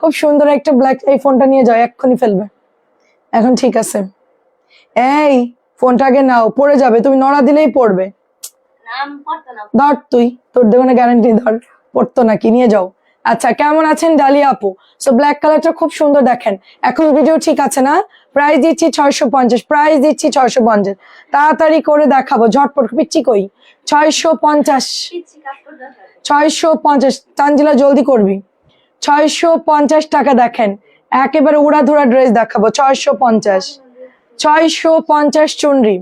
খুব সুন্দর একটা ব্ল্যাক, এই ফোনটা নিয়ে যাও, এক্ষুনি ফেলবে। এখন ঠিক আছে, এই ফোনটা আগে নাও, পড়ে যাবে, তুমি নড়া দিলেই পড়বে। ধর তুই, তোর দেবো না গ্যারান্টি, ধর পড়তো নাকি, নিয়ে যাও। আচ্ছা, কেমন আছেন ডালিয়া আপু? সো ব্ল্যাক কালারটা খুব সুন্দর, দেখেন এখন ভিডিও ঠিক আছে না? প্রাইস দিচ্ছি 650, প্রাইস দিচ্ছি 650। তাড়াতাড়ি করে দেখাবো, ঝটপট। পিচ্ছি কই? 650, 650। তানজিলা জলদি করবি। 650 টাকা, দেখেন একেবারে উড়াধুরা ড্রেস দেখাবো। 650, 650 চুনরি,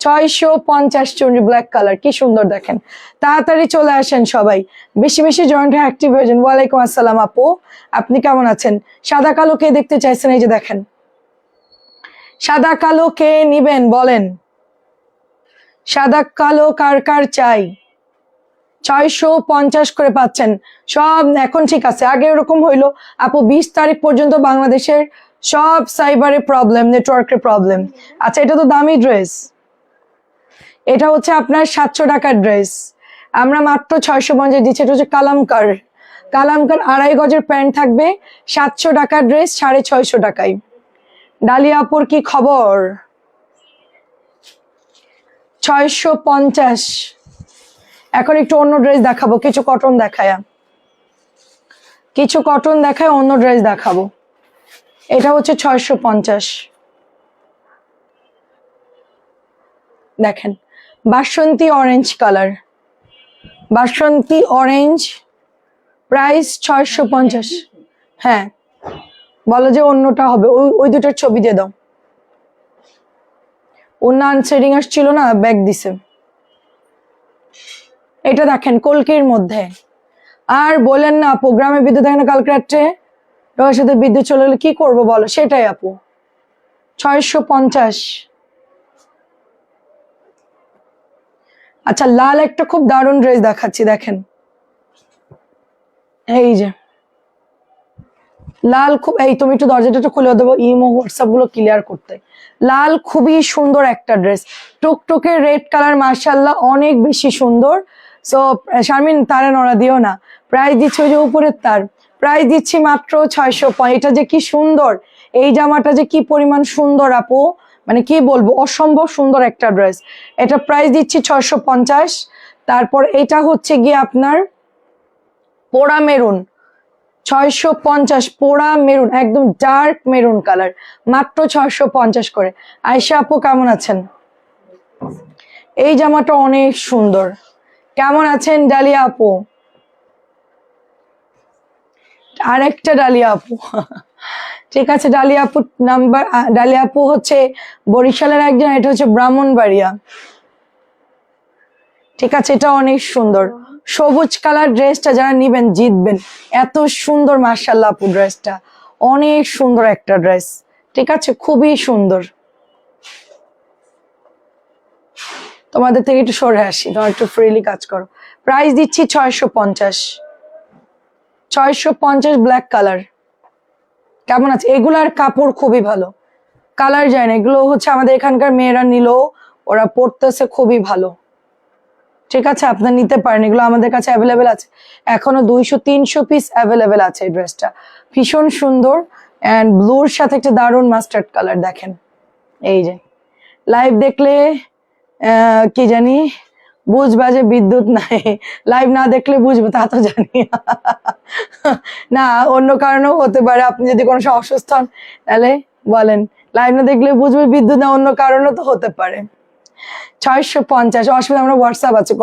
650 চুনরি ব্ল্যাক কালার, কি সুন্দর দেখেন। তাড়াতাড়ি চলে আসেন সবাই, বেশি বেশি জয়েন্ট হয়ে অ্যাক্টিভ হয়ে যান। ওয়ালাইকুম আসসালাম আপু, আপনি কেমন আছেন? সাদা কালো কে দেখতে চাইছেন? এই যে দেখেন, সাদা কালো কে নিবেন বলেন? সাদা কালো কার কার চাই? 650 করে পাচ্ছেন সব। এখন ঠিক আছে, আগে এরকম হইলো আপু 20 তারিখ পর্যন্ত বাংলাদেশের সব সাইবারে প্রবলেম, নেটওয়ার্কের প্রবলেম। আচ্ছা, এটা তো দামি ড্রেস, এটা হচ্ছে আপনার 700 টাকার ড্রেস, আমরা মাত্র 650 দিচ্ছি। এটা হচ্ছে কালামকার, কালামকার 2.5 গজের প্যান্ট থাকবে, 700 টাকার ড্রেস 650 টাকায়। ডালিয়া আপুর কি খবর? 650। এখন একটু অন্য ড্রেস দেখাবো, কিছু কটন দেখায়, কিছু কটন দেখায়, অন্য ড্রেস দেখাবো। এটা হচ্ছে 650, দেখেন বাসন্তী অরেঞ্জ কালার, বাসন্তী অরেঞ্জ, প্রাইস 650। হ্যাঁ, বলো যে অন্যটা হবে, ওই দুটোর ছবি দিয়ে দাও। অন্য আনসেডিং আসছিল না, ব্যাগ দিছে। এটা দেখেন কলকির মধ্যে, আর বলেন না প্রোগ্রামে বিদ্যুৎ দেখেন না, কালকে রাত্রে রোয়ার সাথে বিদ্যুৎ চলে গেলে কি করবো বলো? সেটাই আপু, 650। আচ্ছা, লাল একটা খুব দারুণ ড্রেস দেখাচ্ছি, দেখেন এই যে লাল, খুব, এই তুমি একটু দরজাটা খুলে দেবো, ইমো হোয়াটসঅ্যাপ গুলো ক্লিয়ার করতে। লাল খুবই সুন্দর একটা ড্রেস, টুকটুকে রেড কালার, মার্শাল্লাহ অনেক বেশি সুন্দর। সো শারমিন, তারা নড়া দিও না। প্রাইস দিচ্ছি ওই যে উপরের তার, প্রাইস দিচ্ছি মাত্র 650। এটা যে কি সুন্দর, এই জামাটা যে কি পরিমাণ সুন্দর আপু, মানে কি বলবো, অসম্ভব সুন্দর একটা ড্রেস। এটা প্রাইস দিচ্ছি 650। তারপর এটা হচ্ছে গিয়ে আপনার পোড়া মেরুন, 650, পোড়া মেরুন, একদম ডার্ক মেরুন কালার, মাত্র 650 করে। আয়শা আপু কেমন আছেন? এই জামাটা অনেক সুন্দর। কেমন আছেন ডালিয়া আপু? আরেকটা ডালিয়া আপু ঠিক আছে, ডালিয়া আপু নাম্বার, ডালিয়া আপু হচ্ছে বরিশালের একজন, এটা হচ্ছে ব্রাহ্মণবাড়িয়া। ঠিক আছে, এটা অনেক সুন্দর সবুজ কালার ড্রেসটা, যারা নিবেন জিতবেন, এত সুন্দর মাশাআল্লাহ আপু, ড্রেসটা অনেক সুন্দর একটা ড্রেস। ঠিক আছে, খুবই সুন্দর। তোমাদের থেকে একটু সরে আসি, তোমার একটু ফ্রিলি কাজ করো। প্রাইস দিচ্ছি 650, 650 ব্ল্যাক কালার। কেমন আছে? এগুলার কাপড় খুবই ভালো, কালার যায় না। এগুলো হচ্ছে আমাদের এখানকার মেয়েরা নিল, ওরা পরতেছে খুবই ভালো। ঠিক আছে, আপনার নিতে পারেন, এগুলো আমাদের কাছে অ্যাভেলেবেল আছে, এখনো 200-300 পিস অ্যাভেলেবেল আছে। এই ড্রেসটা ভীষণ সুন্দর, অ্যান্ড ব্লুর সাথে একটা দারুণ মাস্টার্ড কালার। দেখেন এই যে লাইভ দেখলে কি জানি বুঝবা যে বিদ্যুৎ নাই, লাইভ না দেখলে বুঝবো তা তো জানি না, অন্য কারণেও হতে পারে। আপনি যদি কোনো অসুস্থ হন তাহলে বলেন, লাইভ না দেখলে বুঝবে বিদ্যুৎ না, অন্য কারণও তো হতে পারে। 650, অসুবিধা, আমরা হোয়াটসঅ্যাপ আছে,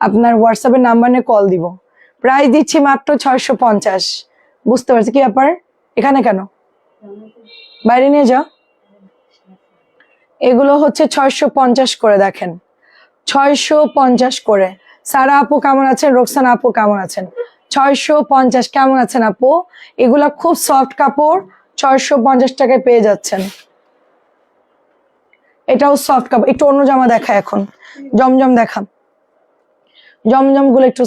আপনার হোয়াটসঅ্যাপের নাম্বার নিয়ে কল দিব। প্রাইস দিচ্ছি মাত্র 650। বুঝতে পারছি কি ব্যাপার, এখানে কেন, বাইরে নিয়ে যাও। এগুলো হচ্ছে 650 করে, দেখেন 650 করে। সারা আপু কেমন আছেন? রোকসানা আপু কেমন আছেন? 650 কেমন আছেন আপু? এগুলা খুব সফট কাপড়, 650 টাকায় পেয়ে যাচ্ছেন। এটাও সফট কাপড়। একটু অন্য জামা দেখা, এখন জমজম দেখা, জমজম গুলো একটু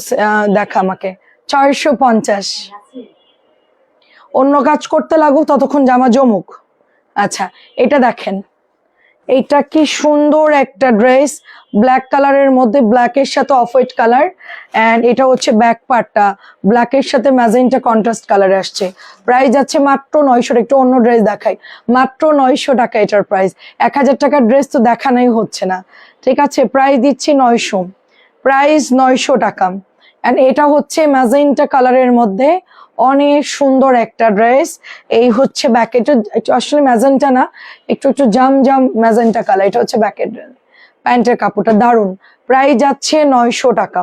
দেখা আমাকে। 650, অন্য কাজ করতে লাগুক ততক্ষণ জামা জমুক। আচ্ছা, এটা দেখেন, এইটা কি সুন্দর একটা ড্রেস, ব্ল্যাক কালারের মধ্যে ব্ল্যাকের সাথে অফ হোয়াইট কালার, এন্ড এটা হচ্ছে ব্যাক পার্টটা ব্ল্যাকের সাথে ম্যাজেন্টা কন্ট্রাস্ট কালারে আসছে। প্রাইস আছে মাত্র 900। একটু অন্য ড্রেস দেখাই, মাত্র 900 টাকা এটার প্রাইস। 1000 টাকার ড্রেস তো দেখানোই হচ্ছে না, ঠিক আছে? প্রাইস দিচ্ছি 900, প্রাইস 900 টাকা। এন্ড এটা হচ্ছে ম্যাজেন্টা কালারের মধ্যে অনেক সুন্দর একটা ড্রেস। এই হচ্ছে ব্যাকেট, আসলে ম্যাজেন্টা না, একটু একটু জাম জাম ম্যাজেন্টা কালার। এটা হচ্ছে ব্যাকেট, প্যান্টের কাপড়টা দারুন। প্রাইস যাচ্ছে 900 টাকা।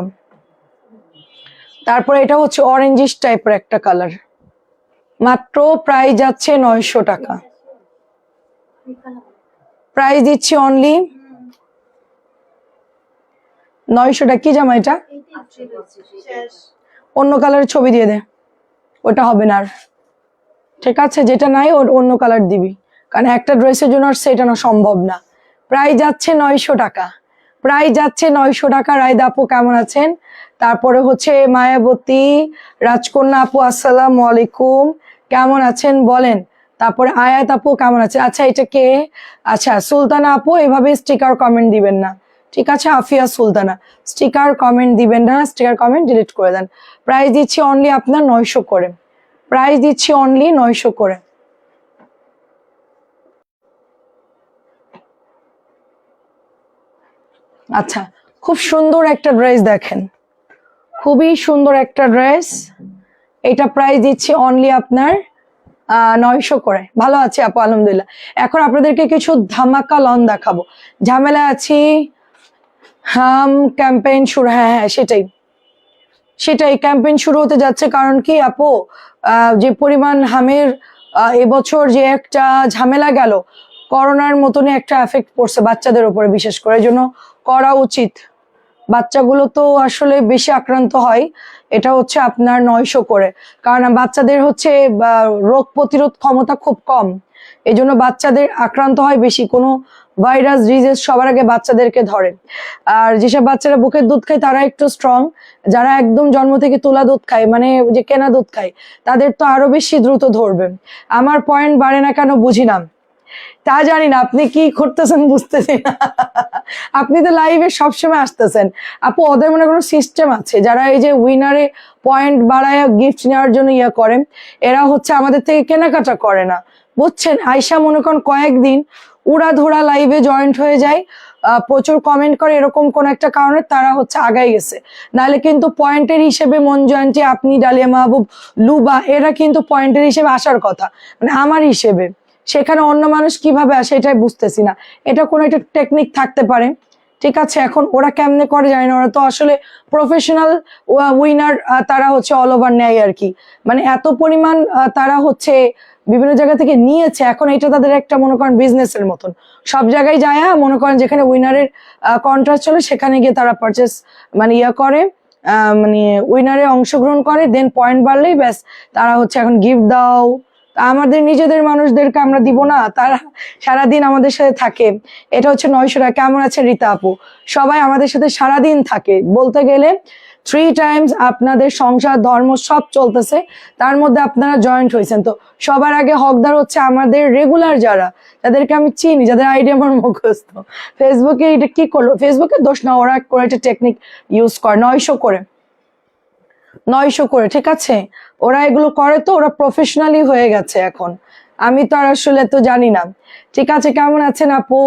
তারপরে এটা হচ্ছে অরেঞ্জিশ টাইপের একটা কালার, মাত্র প্রাইস যাচ্ছে 900 টাকা। প্রাইস দিচ্ছি অনলি 900 টাকা। কি জামা এটা? অন্য কালারের ছবি দিয়ে দে, ওটা হবে না আর, ঠিক আছে? যেটা নাই ওর অন্য কালার দিবি, কারণ একটা ড্রেসের জন্য আর সেটানো সম্ভব না। প্রাইস যাচ্ছে 900 টাকা, প্রাইস যাচ্ছে 900 টাকা। রায়দা আপু কেমন আছেন? তারপরে হচ্ছে মায়াবতী রাজকন্যা আপু, আসসালামু আলাইকুম, কেমন আছেন বলেন? তারপরে আয়াত আপু কেমন আছে? আচ্ছা এটা কে? আচ্ছা সুলতানা আপু, এভাবে স্টিকার কমেন্ট দিবেন না, ঠিক আছে? আফিয়া সুলতানা, স্টিকার কমেন্ট দিবেন না, স্টিকার কমেন্ট ডিলিট করে দেন। প্রাইস দিচ্ছি অনলি আপনার 900 করে, প্রাইস দিচ্ছি অনলি 900 করে। আচ্ছা, খুব সুন্দর একটা ড্রেস দেখেন, খুবই সুন্দর একটা ড্রেস। এটা প্রাইস দিচ্ছি অনলি আপনার 900 করে। ভালো আছে আপু, আলহামদুলিল্লাহ। এখন আপনাদেরকে কিছু ধামাকা লন দেখাবো। ঝামেলা আছি, হাম ক্যাম্পেইন শুরু, হ্যাঁ হ্যাঁ সেটাই সেটাই, ক্যাম্পেইন শুরু হতে যাচ্ছে। কারণ কি আপু, যে পরিমাণ হামের এবছর যে একটা ঝামেলা গেল, করোনার মতনই একটা এফেক্ট পড়ছে বাচ্চাদের উপরে, বিশেষ করে। এই জন্য করা উচিত, বাচ্চাগুলো তো আসলে বেশি আক্রান্ত হয়। এটা হচ্ছে আপনার 900 করে, কারণ বাচ্চাদের হচ্ছে রোগ প্রতিরোধ ক্ষমতা খুব কম, এই জন্য বাচ্চাদের আক্রান্ত হয় বেশি। কোনো ভাইরাস ডিজিজ সবার আগে বাচ্চাদেরকে ধরে। আর যেসব বাচ্চারা বুকের দুধ খায় তারা একটু স্ট্রং, যারা একদম জন্ম থেকে তোলা দুধ খায়, মানে যে কেনা দুধ খায়, তাদের তো আরো বেশি দ্রুত ধরবে। আমার পয়েন্ট বাড়ে না কেন বুঝি না, তা জানি না, আপনি কি করতেছেন বুঝতেছি না। আপনি তো লাইভে সবসময় আসতেছেন আপু, ওদের মনে কোনো সিস্টেম আছে, যারা এই যে উইনারে পয়েন্ট বাড়ায় গিফট নেওয়ার জন্য ইয়ে করে, এরা হচ্ছে আমাদের থেকে কেনাকাটা করে না, বুঝছেন? আয়সা মনে করেন কয়েকদিন উড়াধুরা লাইভে জয়েন্ট হয়ে যায়, প্রচুর কমেন্ট করে, এরকম কোন একটা কারণে তারা হচ্ছে আগাই গেছে। নাহলে কিন্তু পয়েন্টের হিসেবে মঞ্জু আন্টি, আপনি, ডালিয়া মাহবুব, লুবা, এরা কিন্তু পয়েন্টের হিসেবে আসার কথা, মানে আমার হিসেবে। সেখানে অন্য মানুষ কিভাবে আসে এটাই বুঝতেছি না। এটা কোনো একটা টেকনিক থাকতে পারে, ঠিক আছে? এখন ওরা কেমনে করে জানি না, ওরা তো আসলে প্রফেশনাল উইনার, তারা হচ্ছে অল ওভার নেয় আর কি, মানে এত পরিমাণ তারা হচ্ছে বিভিন্ন জায়গা থেকে নিয়েছে। এখন এটা তাদের একটা মনে করেন বিজনেসের মতন, সব জায়গায় যায়, মনে করেন যেখানে উইনারের কন্ট্রাস্ট চলে সেখানে গিয়ে তারা পারচেস মানে ইয়া করে, মানে উইনারে অংশগ্রহণ করে, দেন পয়েন্ট বাড়লেই ব্যাস তারা হচ্ছে এখন গিফট দাও। আমাদের নিজেদের মানুষদেরকে আমরা দিব না? তারা সারাদিন আমাদের সাথে থাকে। এটা হচ্ছে 900 টাকা। কেমন আছে রীতা আপু? সবাই আমাদের সাথে সারাদিন থাকে, বলতে গেলে 3 টাইমস আপনাদের সংসার ধর্ম সব চলতেছে, তার মধ্যে আপনারা জয়েন্ট হয়েছেন। তো সবার আগে হকদার হচ্ছে আমাদের রেগুলার যারা, যাদেরকে আমি চিনি, যাদের আইডিয়া আমার মুখস্থ। ফেসবুকে এটা কি করলো? ফেসবুকের দোষ না, ওরা করে একটা টেকনিক ইউজ করে। 900 করে, 900 করে, ঠিক আছে? ওরা এগুলো করে, তো ওরা প্রফেশনালি হয়ে গেছে এখন। আমি তো আর আসলে তো জানি না। ঠিক আছে, কেমন আছেন আপু?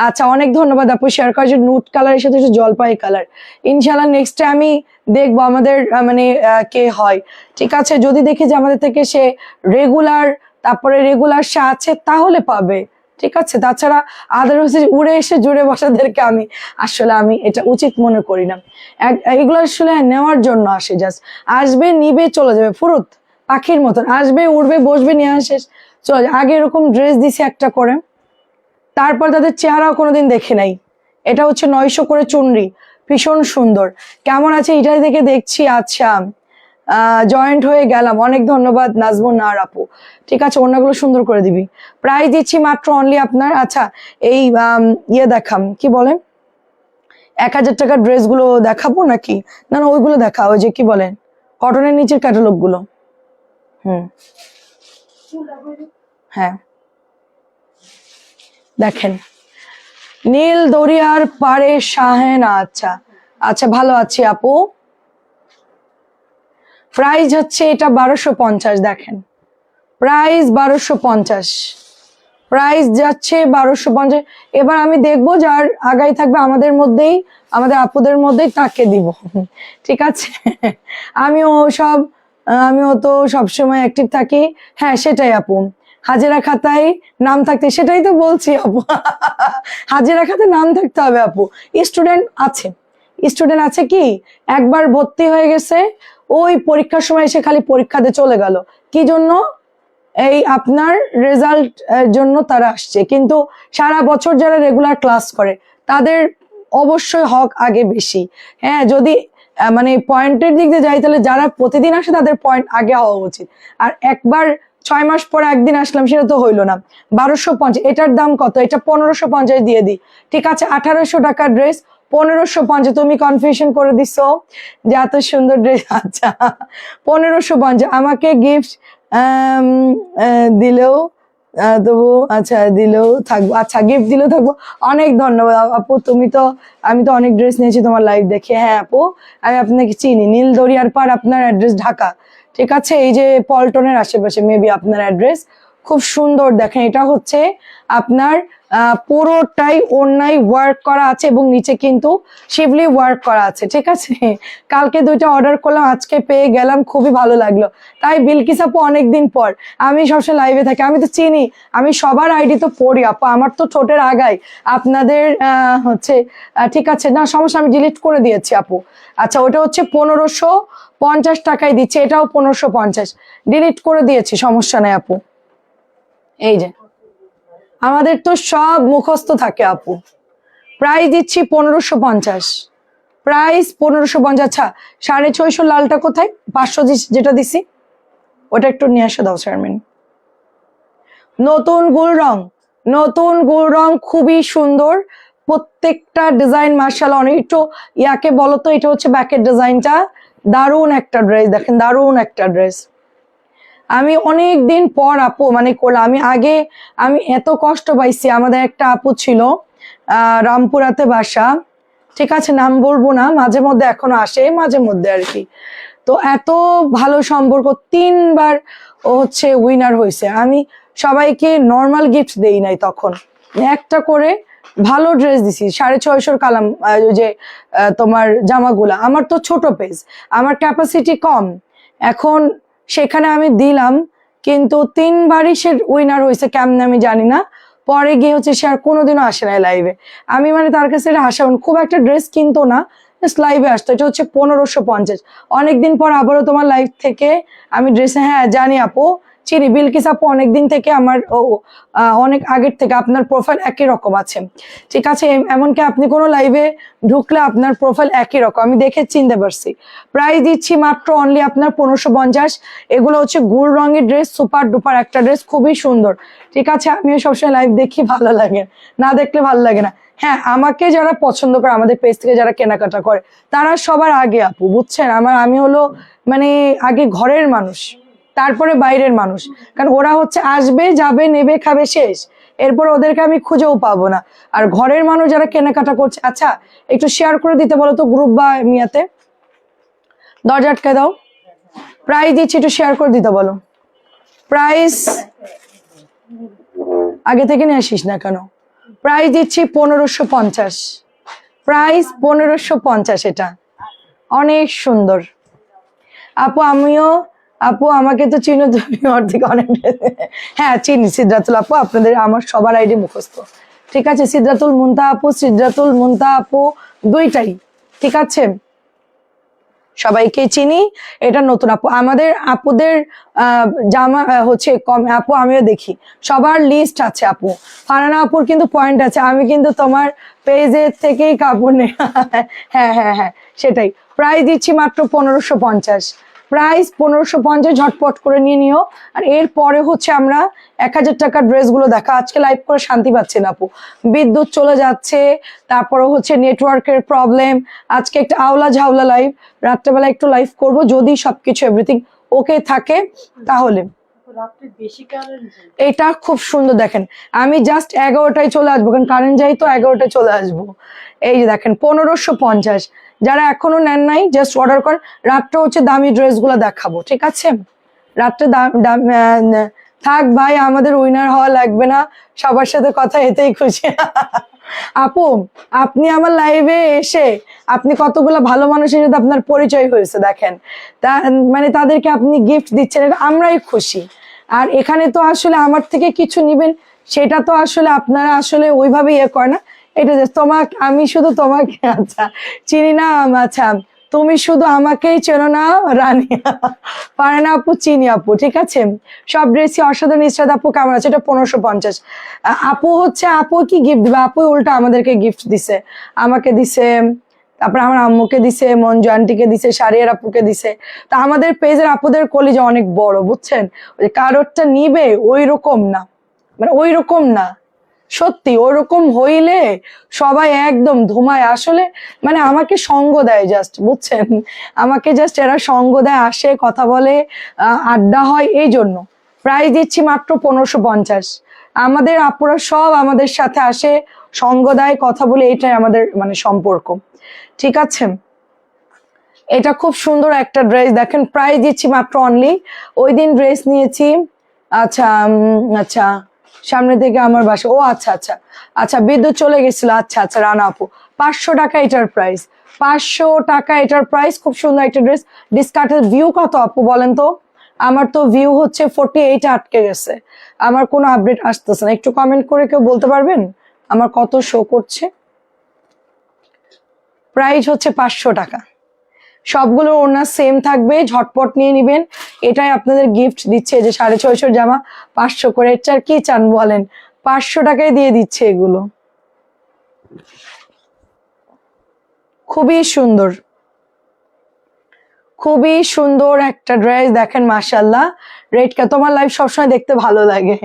আচ্ছা, অনেক ধন্যবাদ আপু শেয়ার করার জন্য। নুট কালারের সাথে জলপাই কালার, ইনশাল্লাহ নেক্সট টাইম আমি দেখবো আমাদের মানে কে হয়, ঠিক আছে? যদি দেখি যে আমাদের থেকে সে রেগুলার, তারপরে রেগুলার সে আছে, তাহলে পাবে, ঠিক আছে? তাছাড়া আদারওয়াইজ উড়ে এসে জুড়ে বসাদেরকে আমি আসলে আমি এটা উচিত মনে করি না। এগুলো আসলে নেওয়ার জন্য আসে, জাস্ট আসবে, নিবে, চলে যাবে, ফুরুত পাখির মতন আসবে, উড়বে, বসবে, নিয়ে আসে, চলে যাবে। আগে এরকম ড্রেস দিছে একটা করে, তারপর তাদের চেহারাও কোনোদিন দেখে নাই। এটা হচ্ছে 900 করে চুনরি, ভীষণ সুন্দর। কেমন আছে ইটালি থেকে দেখছি। আচ্ছা, জয়েন্ট হয়ে গেলাম, অনেক ধন্যবাদ নাজমুন নাহার আপু। ঠিক আছে, অন্যগুলো সুন্দর করে দিবি। প্রাইস দিচ্ছি মাত্র অনলি আপনার, আচ্ছা এই ইয়ে দেখাম, কি বলেন, 1000 টাকার ড্রেস গুলো দেখাবো নাকি? না না, ওইগুলো দেখা, ওই যে কি বলেন, কটনের নিচের ক্যাটালগ গুলো। হ্যাঁ দেখেন, নীল দরিয়ার পারে শাহেনা। আচ্ছা আচ্ছা, ভালো আছি আপু। প্রাইস হচ্ছে এটা 1250, দেখেন প্রাইস 1250, প্রাইস যাচ্ছে 1250। এবার আমি দেখবো যার আগাই থাকবে আমাদের মধ্যেই, আমাদের আপুদের মধ্যেই তাকে দিব, ঠিক আছে? আমিও সব, আমিও তো সবসময় অ্যাক্টিভ থাকি। হ্যাঁ সেটাই আপু, হাজিরা খাতায় নাম থাকতে, সেটাই তো বলছি আপু। হাজিরা খাতায় নাম থাকতে হবে আপু। স্টুডেন্ট আছে, স্টুডেন্ট আছে কি একবার ভর্তি হয়ে গেছে, ওই পরীক্ষার সময় এসে খালি পরীক্ষা দিয়ে চলে গেল। কি জন্য? এই আপনার রেজাল্ট জন্য তারা আসছে, কিন্তু সারা বছর যারা রেগুলার ক্লাস করে তাদের অবশ্যই হক আগে বেশি। হ্যাঁ, যদি মানে পয়েন্টের দিক দিয়ে যাই তাহলে যারা প্রতিদিন আসে তাদের পয়েন্ট আগে হওয়া উচিত। আর একবার 6 মাস পরে একদিন আসলাম সেটা তো হইলো না। 1250, এটার দাম কত? এটা 1550 দিয়ে দিই, ঠিক আছে? 1800 টাকার ড্রেস 1550, তুমি কনফিউশন করে দিছো যে এত সুন্দর ড্রেস। আচ্ছা 1550 আমাকে গিফট দিলেও তবু, আচ্ছা দিলেও থাকবো, আচ্ছা গিফট দিলেও থাকবো। অনেক ধন্যবাদ আপু, তুমি তো, আমি তো অনেক ড্রেস নিয়েছি তোমার লাইভ দেখে। হ্যাঁ আপু, আমি আপনাকে চিনি, নীল দরিয়ার পার, আপনার অ্যাড্রেস ঢাকা, ঠিক আছে? এই যে পল্টনের আশেপাশে মেবি আপনার অ্যাড্রেস। খুব সুন্দর, দেখেন এটা হচ্ছে আপনার পুরোটাই ওড়নায় ওয়ার্ক করা আছে এবং নিচে কিন্তু শিবলি ওয়ার্ক করা আছে, ঠিক আছে? কালকে 2টা অর্ডার করলাম, আজকে পেয়ে গেলাম, খুবই ভালো লাগলো। তাই বিলকিস আপু অনেকদিন পর, আমি সবসময় লাইভে থাকি, আমি তো চিনি, আমি সবার আইডি তো পড়ি আপু, আমার তো ঠোঁটের আগায় আপনাদের হচ্ছে ঠিক আছে, না সমস্যা, আমি ডিলিট করে দিয়েছি আপু। আচ্ছা ওটা হচ্ছে 1550 টাকায় দিচ্ছে, এটাও 1550, ডিলিট করে দিয়েছি, সমস্যা নেই আপু। এই যে আমাদের তো সব মুখস্থ থাকে আপু। প্রাইস দিচ্ছি 1550, প্রাইস 1550। আচ্ছা 650 লালটা কোথায়? 500 যেটা দিছি ওটা একটু নিয়ে আসা দাও চেয়ারম্যান। নতুন গুল রং, নতুন গুল রং খুবই সুন্দর, প্রত্যেকটা ডিজাইন মার্শাল্লাহ অনেক। একটু ইয়াকে বলো তো, এটা হচ্ছে ব্যাকের ডিজাইনটা, দারুণ একটা ড্রেস, দেখেন দারুণ একটা ড্রেস। আমি অনেক দিন পর আপু মানে করলাম, আমি আগে আমি এত কষ্ট পাইছি। আমাদের একটা আপু ছিল রামপুরাতে বাসা, ঠিক আছে নাম বলবো না, মাঝে মধ্যে এখনো আসে মাঝে মধ্যে আর কি। তো এত ভালো সম্পর্ক, 3বার ও হচ্ছে উইনার হয়েছে। আমি সবাইকে নর্মাল গিফট দেই নাই, তখন একটা করে ভালো ড্রেস দিছি। 650 কালাম ওই যে তোমার জামাগুলা, আমার তো ছোট পেজ, আমার ক্যাপাসিটি কম, এখন সেখানে আমি দিলাম, কিন্তু 3বারই সে উইনার হয়েছে, কেমন আমি জানি না। পরে গিয়ে হচ্ছে সে আর কোনোদিনও আসে না লাইভে। আমি মানে তার কাছে আসা, খুব একটা ড্রেস কিনতো না, জাস্ট লাইভে আসতো। এটা হচ্ছে 1550। অনেকদিন পর আবারও তোমার লাইভ থেকে আমি ড্রেস, হ্যাঁ জানি আপু, চিনি বিলকিস আপু, অনেকদিন থেকে আমার অনেক আগের থেকে আপনার প্রোফাইল একই রকম আছে, ঠিক আছে? এমনকি আপনি কোনো লাইভে ঢুকলে আপনার প্রোফাইল একই রকম, আমি দেখে চিনতে পারছি। প্রাইস দিচ্ছি মাত্র অনলি আপনার 1550। এগুলো হচ্ছে গুল রঙের ড্রেস, সুপার ডুপার একটা ড্রেস, খুবই সুন্দর, ঠিক আছে? আমিও সবসময় লাইভ দেখি, ভালো লাগে, না দেখলে ভালো লাগে না। হ্যাঁ, আমাকে যারা পছন্দ করে, আমাদের পেজ থেকে যারা কেনাকাটা করে, তারা সবার আগে আপু, বুঝছেন? আমি হলো মানে আগে ঘরের মানুষ, তারপরে বাইরের মানুষ, কারণ ওরা হচ্ছে আসবে যাবে নেবে খাবে শেষ, এরপর ওদেরকে আমি খুঁজেও পাবো না। আর ঘরের মানুষ যারা কেনাকাটা করছে, আচ্ছা একটু শেয়ার করে দিতে বলো তো গ্রুপ বা মিয়াতে, দরজা আটকায় দাও। প্রাইস দিচ্ছি, একটু শেয়ার করে দিতে বলো। প্রাইস আগে থেকে নিয়ে আসিস না কেন? প্রাইস দিচ্ছি 1550, প্রাইস 1550, এটা অনেক সুন্দর আপু। আমিও আপু, আমাকে তো চিনো তুমি অর্ধেক অনেক। হ্যাঁ চিনি সিদ্ধাতুল আপু, আপনাদের আমার সবার আইডি মুখস্থ, ঠিক আছে? সিদ্ধাতুল মুনতা আপু, সিদ্ধাতুল মুনতা আপু দুইটাই, ঠিক আছে? সবাইকে চিনি। এটা নতুন আপু, আমাদের আপুদের জামা হচ্ছে কম আপু, আমিও দেখি সবার লিস্ট আছে আপু। ফারানা আপুর কিন্তু পয়েন্ট আছে, আমি কিন্তু তোমার পেজের থেকেই কাপড় নেই। হ্যাঁ হ্যাঁ হ্যাঁ সেটাই। প্রাইস দিচ্ছি মাত্র 1550, প্রাইস 1550, ঝটপট করে নিয়ে নিও। আর এরপরে হচ্ছে আমরা 1000 টাকার ড্রেসগুলো দেখা, আজকে লাইভ করে শান্তি পাচ্ছি না আপু, বিদ্যুৎ চলে যাচ্ছে, তারপরে হচ্ছে নেটওয়ার্কের প্রবলেম। আজকে একটা আওলা ঝাওলা লাইভ, রাত্রেবেলা একটু লাইভ করব, যদি সবকিছু এভরিথিং ওকে থাকে তাহলে। এটা খুব সুন্দর দেখেন, আমি জাস্ট 11টায় চলে আসবো, কারণ কারেন্ট যাই তো 11টায় চলে আসবো। এই যে দেখেন 1550, যারা এখনো নেন নাই জাস্ট অর্ডার করেন। রাত্রে হচ্ছে দামি ড্রেস গুলো দেখাবো, ঠিক আছে? রাত্রে থাক ভাই, আমাদের উইনার হওয়া লাগবে না, সবার সাথে কথা এতেই খুশি। আপু আপনি আমার লাইভে এসে আপনি কতগুলো ভালো মানুষের সাথে আপনার পরিচয় হয়েছে দেখেন, তা মানে তাদেরকে আপনি গিফট দিচ্ছেন, এটা আমরাই খুশি। আর এখানে তো আসলে আমার থেকে কিছু নিবেন সেটা তো আসলে আপনারা আসলে ওইভাবে ইয়ে করে না, এটা যে তোমাকে আমি শুধু তোমাকে আচ্ছা চিনি না, আচ্ছা তুমি শুধু আমাকেই চেনো না রানী, পারে না আপু, চিনি আপু, ঠিক আছে? সব ড্রেসই অসাধারণ। ইসরাত আপু কেমন আছে? এটা 1550। আপু হচ্ছে, আপু কি গিফট দিবে? আপু উল্টা আমাদেরকে গিফট দিছে, আমাকে দিছে, তারপরে আমার আম্মুকে দিছে, মঞ্জু আন্টিকে দিছে, সারিয়ার আপুকে দিছে। তা আমাদের পেজের আপুদের কলিজা অনেক বড়, বুঝছেন? ওই কারোরটা নিবে ওই রকম না, মানে ওই রকম না, সত্যি ওরকম হইলে সবাই একদম ধুমায় আসলে, মানে আমাকে সঙ্গ দেয় জাস্ট, বুঝছেন? আমাকে জাস্ট এরা সঙ্গ দেয়, আসে কথা বলে, আড্ডা হয়, এই জন্য প্রাইস দিচ্ছি মাত্র 1550। আমাদের আপুরা সব আমাদের সাথে আসে, সঙ্গ দেয়, কথা বলে, এইটাই আমাদের মানে সম্পর্ক, ঠিক আছে? এটা খুব সুন্দর একটা ড্রেস দেখেন, প্রাইস দিচ্ছি মাত্র অনলি, ওই দিন ড্রেস নিয়েছি, আচ্ছা আচ্ছা সামনে থেকে আমার বাসা, ও আচ্ছা আচ্ছা আচ্ছা বিদ্যুৎ চলে গেছিল, আচ্ছা আচ্ছা রানা আপু, 500 টাকা এটার প্রাইস, 500 টাকা এটার প্রাইস। খুব সুন্দর একটা ড্রেস। ডিসকাউন্টের ভিউ কত আপু বলেন তো? আমার তো ভিউ হচ্ছে 48 আটকে গেছে, আমার কোনো আপডেট আসতেছে না, একটু কমেন্ট করে কেউ বলতে পারবেন আমার কত শো করছে? প্রাইস হচ্ছে 500 টাকা, সবগুলো ওনার সেম থাকবে, ঝটপট নিয়ে নিবেন, এটাই আপনাদের গিফট দিচ্ছে। যে 650 জামা 500 করে, এর কি চান বলেন? 500 টাকায় দিয়ে দিচ্ছে এগুলো, খুবই সুন্দর, খুবই সুন্দর একটা ড্রেস দেখেন, মাশাল্লাহ। রেডকা, তোমার লাইভ সবসময় দেখতে ভালো লাগে,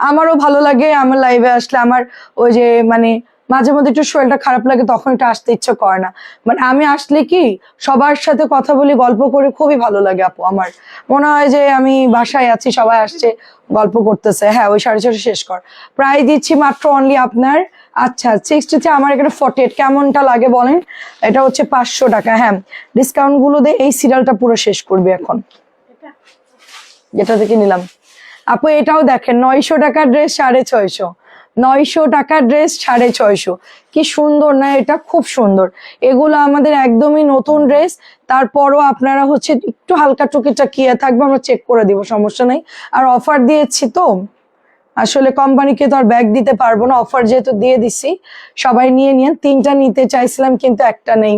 আমারও ভালো লাগে, আমার লাইভে আসলে আমার ওই যে মানে মাঝে মধ্যে একটু শরীরটা খারাপ লাগে, তখন একটু আসতে ইচ্ছে করে না, মানে আমি আসলে কি সবার সাথে কথা বলি, গল্প করি, খুবই ভালো লাগে আপু। আমার মনে হয় যে আমি বাসায় আছি, সবাই আসছে, গল্প করতেছে। হ্যাঁ, ওই 650 শেষ কর। প্রায় দিচ্ছি মাত্র অনলি আপনার, আচ্ছা 60, আমার এখানে 48, কেমনটা লাগে বলেন? এটা হচ্ছে 500 টাকা। হ্যাঁ, ডিসকাউন্ট গুলো দিয়ে এই সিরিয়ালটা পুরো শেষ করবে এখন, যেটা থেকে নিলাম। আপু এটাও দেখেন, 900 টাকার ড্রেস 650, 900 টাকার ড্রেস 650, কি সুন্দর না? এটা খুব সুন্দর। এগুলো আমাদের একদমই নতুন ড্রেস, তারপরও আপনারা হচ্ছে একটু হালকা টুকিটা কিয়ে থাকবে, আমরা চেক করে দিব, সমস্যা নেই। আর অফার দিয়েছি তো, আসলে কোম্পানিকে তো আর ব্যাগ দিতে পারবো না, অফার যেহেতু দিয়ে দিছি, সবাই নিয়ে নিন। 3টা নিতে চাইছিলাম কিন্তু একটা নেই,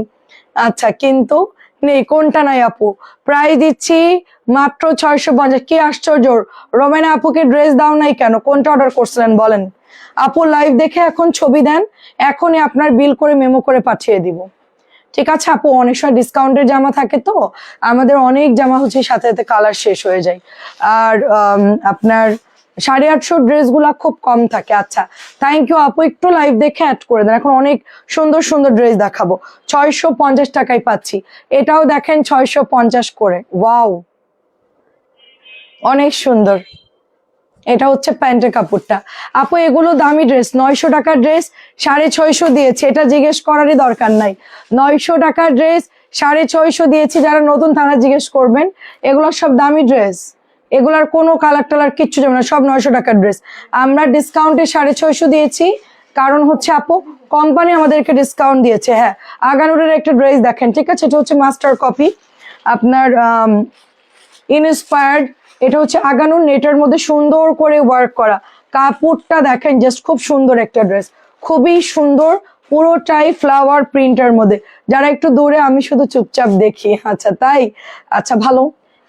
আচ্ছা কিন্তু নেই, কোনটা নাই আপু? প্রাইস দিচ্ছি মাত্র 650। কি আশ্চর্য, রোমেনা আপুকে ড্রেস দাও নাই কেন? কোনটা অর্ডার করছিলেন বলেন? আপু লাইভ দেখে এখন ছবি দেন, এখনই আপনার বিল করে মেমো করে পাঠিয়ে দিব, ঠিক আছে আপু? অনেক সময় ডিসকাউন্টের জামা থাকে তো, আমাদের অনেক জামা হচ্ছে সাথে সাথে কালার শেষ হয়ে যায়, আর আপনার 850 ড্রেস গুলা খুব কম থাকে। আচ্ছা থ্যাংক ইউ আপু, একটু লাইভ দেখে অ্যাড করে দেন, এখন অনেক সুন্দর সুন্দর ড্রেস দেখাবো। 650 টাকায় পাচ্ছি, এটাও দেখেন 650 করে, ওয়াও অনেক সুন্দর। এটা হচ্ছে প্যান্টের কাপড়টা। আপু এগুলো দামি ড্রেস, 900 টাকার ড্রেস 650 দিয়েছে, এটা জিজ্ঞেস করারই দরকার নাই। 900 টাকার ড্রেস 650 দিয়েছি, যারা নতুন তারা জিজ্ঞেস করবেন, এগুলো সব দামি ড্রেস, এগুলার কোনো কালার টালার কিচ্ছু যাবে না, সব 900 টাকার ড্রেস। আমরা ডিসকাউন্টে 650 দিয়েছি, কারণ হচ্ছে আপু কোম্পানি আমাদেরকে ডিসকাউন্ট দিয়েছে। হ্যাঁ, আগানুরের একটা ড্রেস দেখেন, ঠিক আছে? এটা হচ্ছে মাস্টার কপি, আপনার ইনস্পায়ার্ড, এটা হচ্ছে আগানুর নেটের মধ্যে সুন্দর করে ওয়ার্ক করা, কাপড়টা দেখেন জাস্ট খুব সুন্দর একটা ড্রেস, খুবই সুন্দর, পুরোটাই ফ্লাওয়ার প্রিন্টের মধ্যে। যারা একটু দূরে, আমি শুধু চুপচাপ দেখি, আচ্ছা তাই, আচ্ছা ভালো।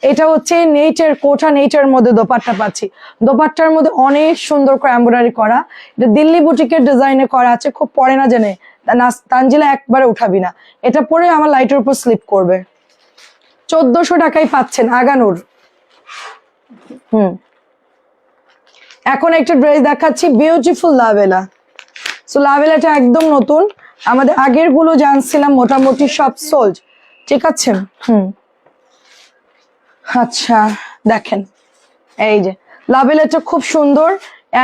এটা হচ্ছে নেটের, কোঠা নেটের মধ্যে দোপাট্টা পাচ্ছি, দোপাট্টার মধ্যে অনেক সুন্দর করে এমব্রয়ডারি করা, এটা দিল্লি বুটিকের ডিজাইনে করা আছে, খুব পরে না জেনে তানজিলা একবারে উঠাবি না, এটা পরে আমার লাইটের উপর স্লিপ করবে। 1400 টাকায় পাচ্ছেন আগানুর। এখন একটা ড্রেস দেখাচ্ছি, বিউটিফুল লাভেলা। সো লাভেলাটা একদম নতুন, আমাদের আগের গুলো জানছিলাম মোটামুটি সব সোল্ড, ঠিক আছে? আচ্ছা দেখেন, এই যে লাভেলাটা খুব সুন্দর।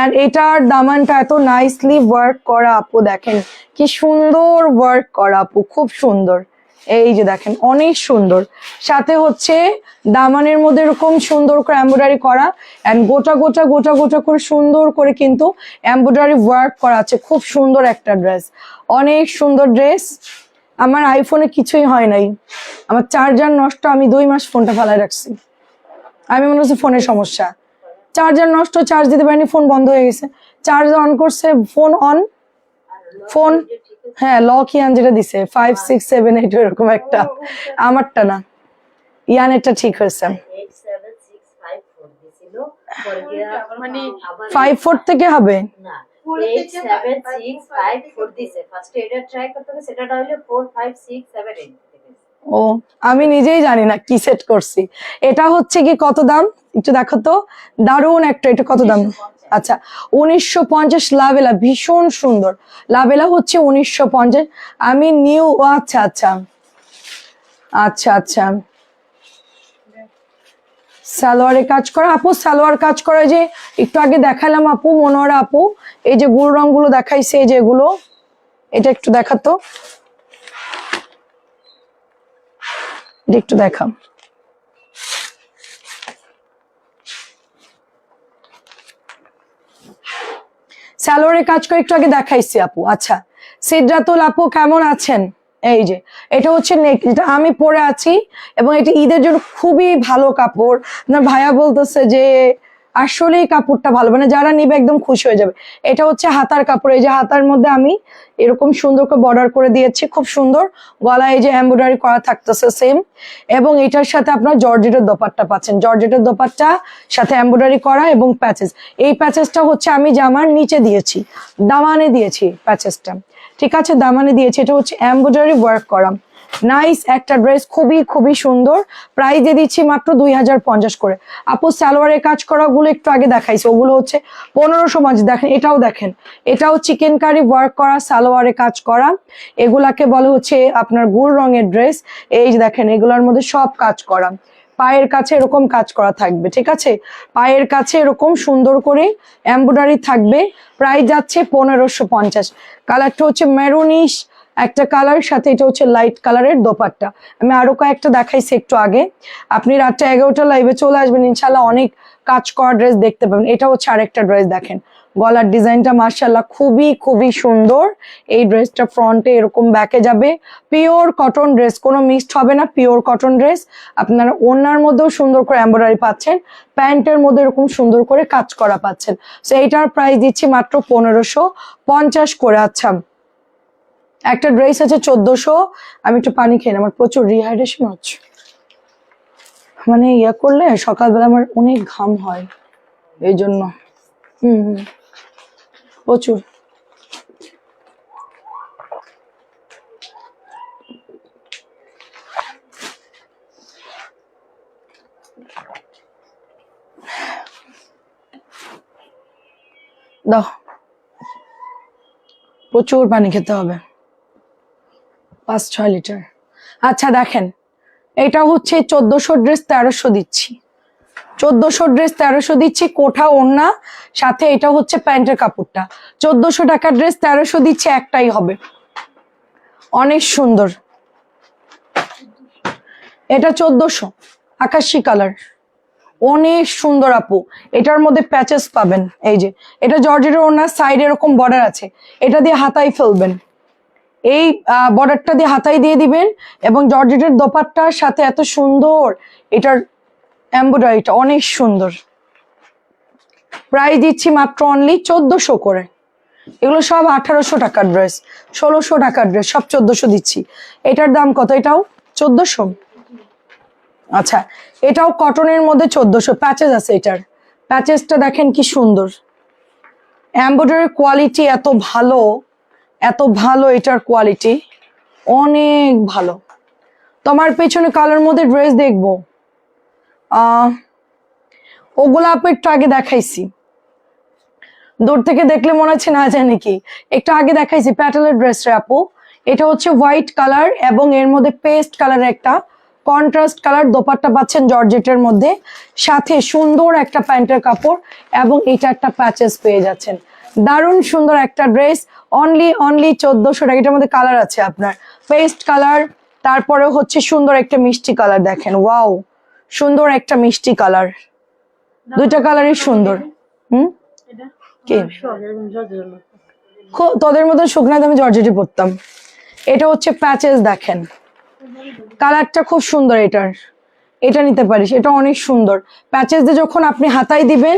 এন্ড এটার দামানটা এত নাইসলি ওয়ার্ক করা আপু, দেখেন কি সুন্দর ওয়ার্ক করা আপু, খুব সুন্দর। এই যে দেখেন অনেক সুন্দর, সাথে হচ্ছে দামানের মধ্যে এরকম সুন্দর করে এমব্রয়ডারি করা এন্ড গোটা গোটা গোটা গোটা করে সুন্দর করে কিন্তু এমব্রয়ডারি ওয়ার্ক করা আছে। খুব সুন্দর একটা ড্রেস, অনেক সুন্দর ড্রেস। আমার আইফোনে কিছুই হয় নাই, আমার চার্জার নষ্ট, আমি 2 মাস ফোনটা ফালাই রাখছি। আমি মনে হচ্ছে ফোনের সমস্যা, চার্জার নষ্ট, চার্জ দিতে পারিনি, ফোন বন্ধ হয়ে গেছে। চার্জ অন করছে, ফোন অন, ফোন হ্যাঁ লকিয়ান যেটা দিছে 5 6 7 8 এরকম একটা, আমারটা না, ইয়ানেরটা ঠিক হয়েছে। 5 4 থেকে হবে না, 8 7 6 5 4 দিছে। ফার্স্ট এটা ট্রাই করতে হবে, সেটাটা হলো 4 5 6 7 8। ও আমি নিজেই জানি না কি সেট করছি। এটা হচ্ছে কি কত দাম একটু দেখো তো, দারুণ একটা, এটা কত দাম? আচ্ছা 1950 লাভেলা, ভীষণ সুন্দর। লাভেলা হচ্ছে 1950। আমি নিউ, আচ্ছা আচ্ছা আচ্ছা আচ্ছা, সালোয়ারে কাজ করা আপু, সালোয়ার কাজ করা যে একটু আগে দেখালাম আপু, মনোয়ারা আপু, এই যে গুল রং গুলো দেখাইছে, এই যে এগুলো, এটা একটু দেখাতো, এটা একটু দেখাম। সালোয়ারে কাজ করে একটু আগে দেখাইছি আপু। আচ্ছা সিদ্রাতুল আপু কেমন আছেন? এই যে এটা হচ্ছে নেক, যেটা আমি পরে আছি, এবং এটা ঈদের জন্য খুবই ভালো কাপড়। আপনার ভাইয়া বলতেছে যে আসলেই কাপড়টা ভালো, মানে যারা নিবে একদম খুশি হয়ে যাবে। এটা হচ্ছে হাতার কাপড়, এই যে হাতার মধ্যে আমি এরকম সুন্দর করে বর্ডার করে দিয়েছি, খুব সুন্দর। গলায় এই যে এমব্রয়ডারি করা থাকতেছে সেম, এবং এটার সাথে আপনার জর্জেটের দোপাট্টা পাচ্ছেন, জর্জেটের দোপাট্টা সাথে এমব্রয়ডারি করা এবং প্যাচেস। এই প্যাচেসটা হচ্ছে আমি জামার নিচে দিয়েছি, দামানে দিয়েছি প্যাচেসটা, ঠিক আছে, দামানে দিয়েছি। এটা হচ্ছে এমব্রয়ডারি ওয়ার্ক করা, নাইস একটা ড্রেস, খুবই খুবই সুন্দর। প্রাইস দিয়ে দিচ্ছি মাত্র 2050 করে। আপু সালোয়ারের কাজ করা গুলো একটু আগে দেখাইছে, ওগুলো হচ্ছে 1550। দেখেন এটাও, দেখেন এটাও চিকেন কারি ওয়ার্ক করা, সালোয়ারে কাজ করা। এগুলাকে বলে হচ্ছে আপনার গুল রঙের ড্রেস। এই যে দেখেন এগুলোর মধ্যে সব কাজ করা, পায়ের কাছে এরকম কাজ করা থাকবে, ঠিক আছে, পায়ের কাছে এরকম সুন্দর করে এমব্রয়ডারি থাকবে। প্রাইস যাচ্ছে 1550। কালারটা হচ্ছে মেরুনিশ একটা কালার, সাথে এটা হচ্ছে লাইট কালারের দোপাট্টা। আমি আরো কয়েকটা দেখাইছি একটু আগে। আপনি রাতটা 11টা লাইভে চলে আসবেন, ইনশাল্লাহ অনেক কাজ করা ড্রেস দেখতে পাবেন। এটা হচ্ছে আরেকটা ড্রেস, দেখেন গলার ডিজাইনটা মাশাআল্লাহ খুবই খুবই সুন্দর। এই ড্রেসটা ফ্রন্টে এরকম ব্যাকে যাবে, পিওর কটন ড্রেস, কোনো মিক্সড হবে না, পিওর কটন ড্রেস। আপনারা ওড়নার মধ্যেও সুন্দর করে এমব্রয়ডারি পাচ্ছেন, প্যান্টের মধ্যে এরকম সুন্দর করে কাজ করা পাচ্ছেন। তো এইটার প্রাইস দিচ্ছি মাত্র 1550 করে। আচ্ছা একটা ড্রেস আছে 1400। আমি একটু পানি খেয়ে নিই, আমার প্রচুর রিহাইড্রেশন হচ্ছে, মানে ইয়া করলে সকালবেলা আমার অনেক ঘাম হয়, এই জন্য প্রচুর। দাও, প্রচুর পানি খেতে হবে, 5-6 লিটার। আচ্ছা দেখেন এটা হচ্ছে 1400 ড্রেস 1300 দিচ্ছি, 1400 ড্রেস 1300 দিচ্ছি, কোঠা ওড়না সাথে এটা হচ্ছে প্যান্টের কাপড়টা। 1400 টাকার ড্রেস 1300 দিচ্ছি, একটাই হবে, অনেক সুন্দর। এটা 1400, আকাশি কালার, অনেক সুন্দর আপু। এটার মধ্যে প্যাচেস পাবেন, এই যে এটা জর্জেটের ওড়না, সাইড এরকম বর্ডার আছে, এটা দিয়ে হাতায় ফেলবেন, এই বর্ডারটা দিয়ে হাতায় দিয়ে দিবেন, এবং জর্জেটের দোপাট্টার সাথে এত সুন্দর এটার এমব্রয়ডারিটা, অনেক সুন্দর। প্রাইস দিচ্ছি মাত্র অনলি 1400 করে। এগুলো সব 1800 টাকার ড্রেস, 1600 টাকার ড্রেস, সব 1400 দিচ্ছি। এটার দাম কত? এটাও 1400। আচ্ছা এটাও কটনের মধ্যে 1400, প্যাচেস আছে, এটার প্যাচেসটা দেখেন কি সুন্দর, এমব্রয়ডারির কোয়ালিটি এত ভালো, এত ভালো, এটার কোয়ালিটি অনেক ভালো। তোমার পেছনে কালার মধ্যে ড্রেস দেখবো, ওগুলো আপু একটু আগে দেখাইছি, দূর থেকে দেখলে মনে হচ্ছে না জানি কি, একটু আগে দেখাইছি প্যাটেলের ড্রেস রে আপু। এটা হচ্ছে হোয়াইট কালার এবং এর মধ্যে পেস্ট কালারের একটা কন্ট্রাস্ট কালার, দোপাট্টা পাচ্ছেন জর্জেটের মধ্যে, সাথে সুন্দর একটা প্যান্টের কাপড় এবং এটা একটা প্যাচেস পেয়ে যাচ্ছেন। দারুণ সুন্দর একটা ড্রেস, অনলি 1400 টাকা। এটার মধ্যে কালার আছে আপনার পেস্ট কালার, তারপরে হচ্ছে সুন্দর একটা মিষ্টি কালার, দেখেন ওয়াও সুন্দর একটা মিষ্টি কালার, দুইটা কালারই সুন্দর। কি তোদের মতো শুকনাতে আমি জর্জেটে পরতাম। এটা হচ্ছে প্যাচেস, দেখেন কালারটা খুব সুন্দর, এটা নিতে পারিস, এটা অনেক সুন্দর। প্যাচেস দিয়ে যখন আপনি হাতায় দিবেন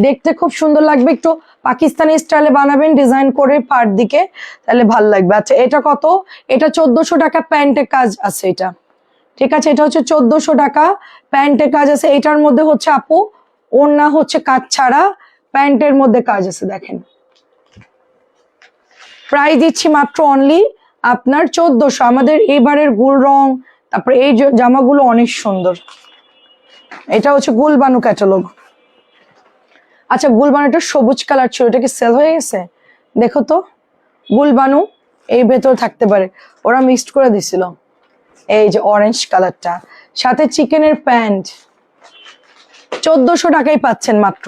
দেখতে খুব সুন্দর লাগবে, একটু পাকিস্তানি স্টাইলে বানাবেন ডিজাইন করে পার দিকে, তাহলে ভাল লাগবে। আচ্ছা এটা কত? এটা 1400 টাকা, প্যান্টের কাজ আছে এটা, ঠিক আছে। এটা হচ্ছে 1400 টাকা, প্যান্টের কাজ আছে। এটার মধ্যে হচ্ছে আপু ওড়না হচ্ছে কাজ ছাড়া, প্যান্টের মধ্যে কাজ আছে, দেখেন। প্রাইস দিচ্ছি মাত্র অনলি আপনার 1400। আমাদের এবারের গুল রং, তারপরে এই জামাগুলো অনেক সুন্দর। এটা হচ্ছে গুলবানু ক্যাটালগ। আচ্ছা গুলবানুটা সবুজ কালার ছিল, এটা কি সেল হয়ে গেছে? দেখো তো, গুলবানু এই ভেতর থাকতে পারে, ওরা মিক্সড করে দিছিল। এই যে অরেঞ্জ কালারটা, সাথে চিকেনের প্যান্ট, 1400 টাকায় পাচ্ছেন মাত্র,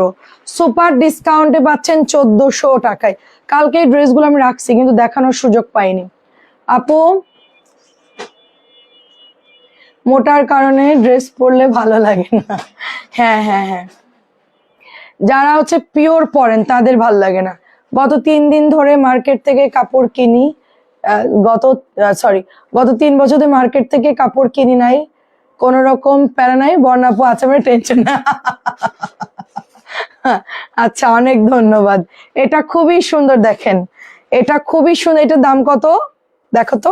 সুপার ডিসকাউন্টে পাচ্ছেন 1400 টাকায়। কালকে এই ড্রেসগুলো আমি রাখছি কিন্তু দেখানোর সুযোগ পাইনি আপু, মোটার কারণে ড্রেস পরলে ভালো লাগে না। হ্যাঁ হ্যাঁ হ্যাঁ, যারা হচ্ছে পিওর পরেন তাদের ভাল লাগে না। গত 3 দিন ধরে মার্কেট থেকে কাপড় কিনি, গত 3 বছর ধরে মার্কেট থেকে কাপড় কিনি নাই, কোন রকম প্যারা নাই। বর্ণাপু আছে, আমার টেনশন না। আচ্ছা অনেক ধন্যবাদ। এটা খুবই সুন্দর, দেখেন এটা খুবই সুন্দর। এটার দাম কত দেখো তো?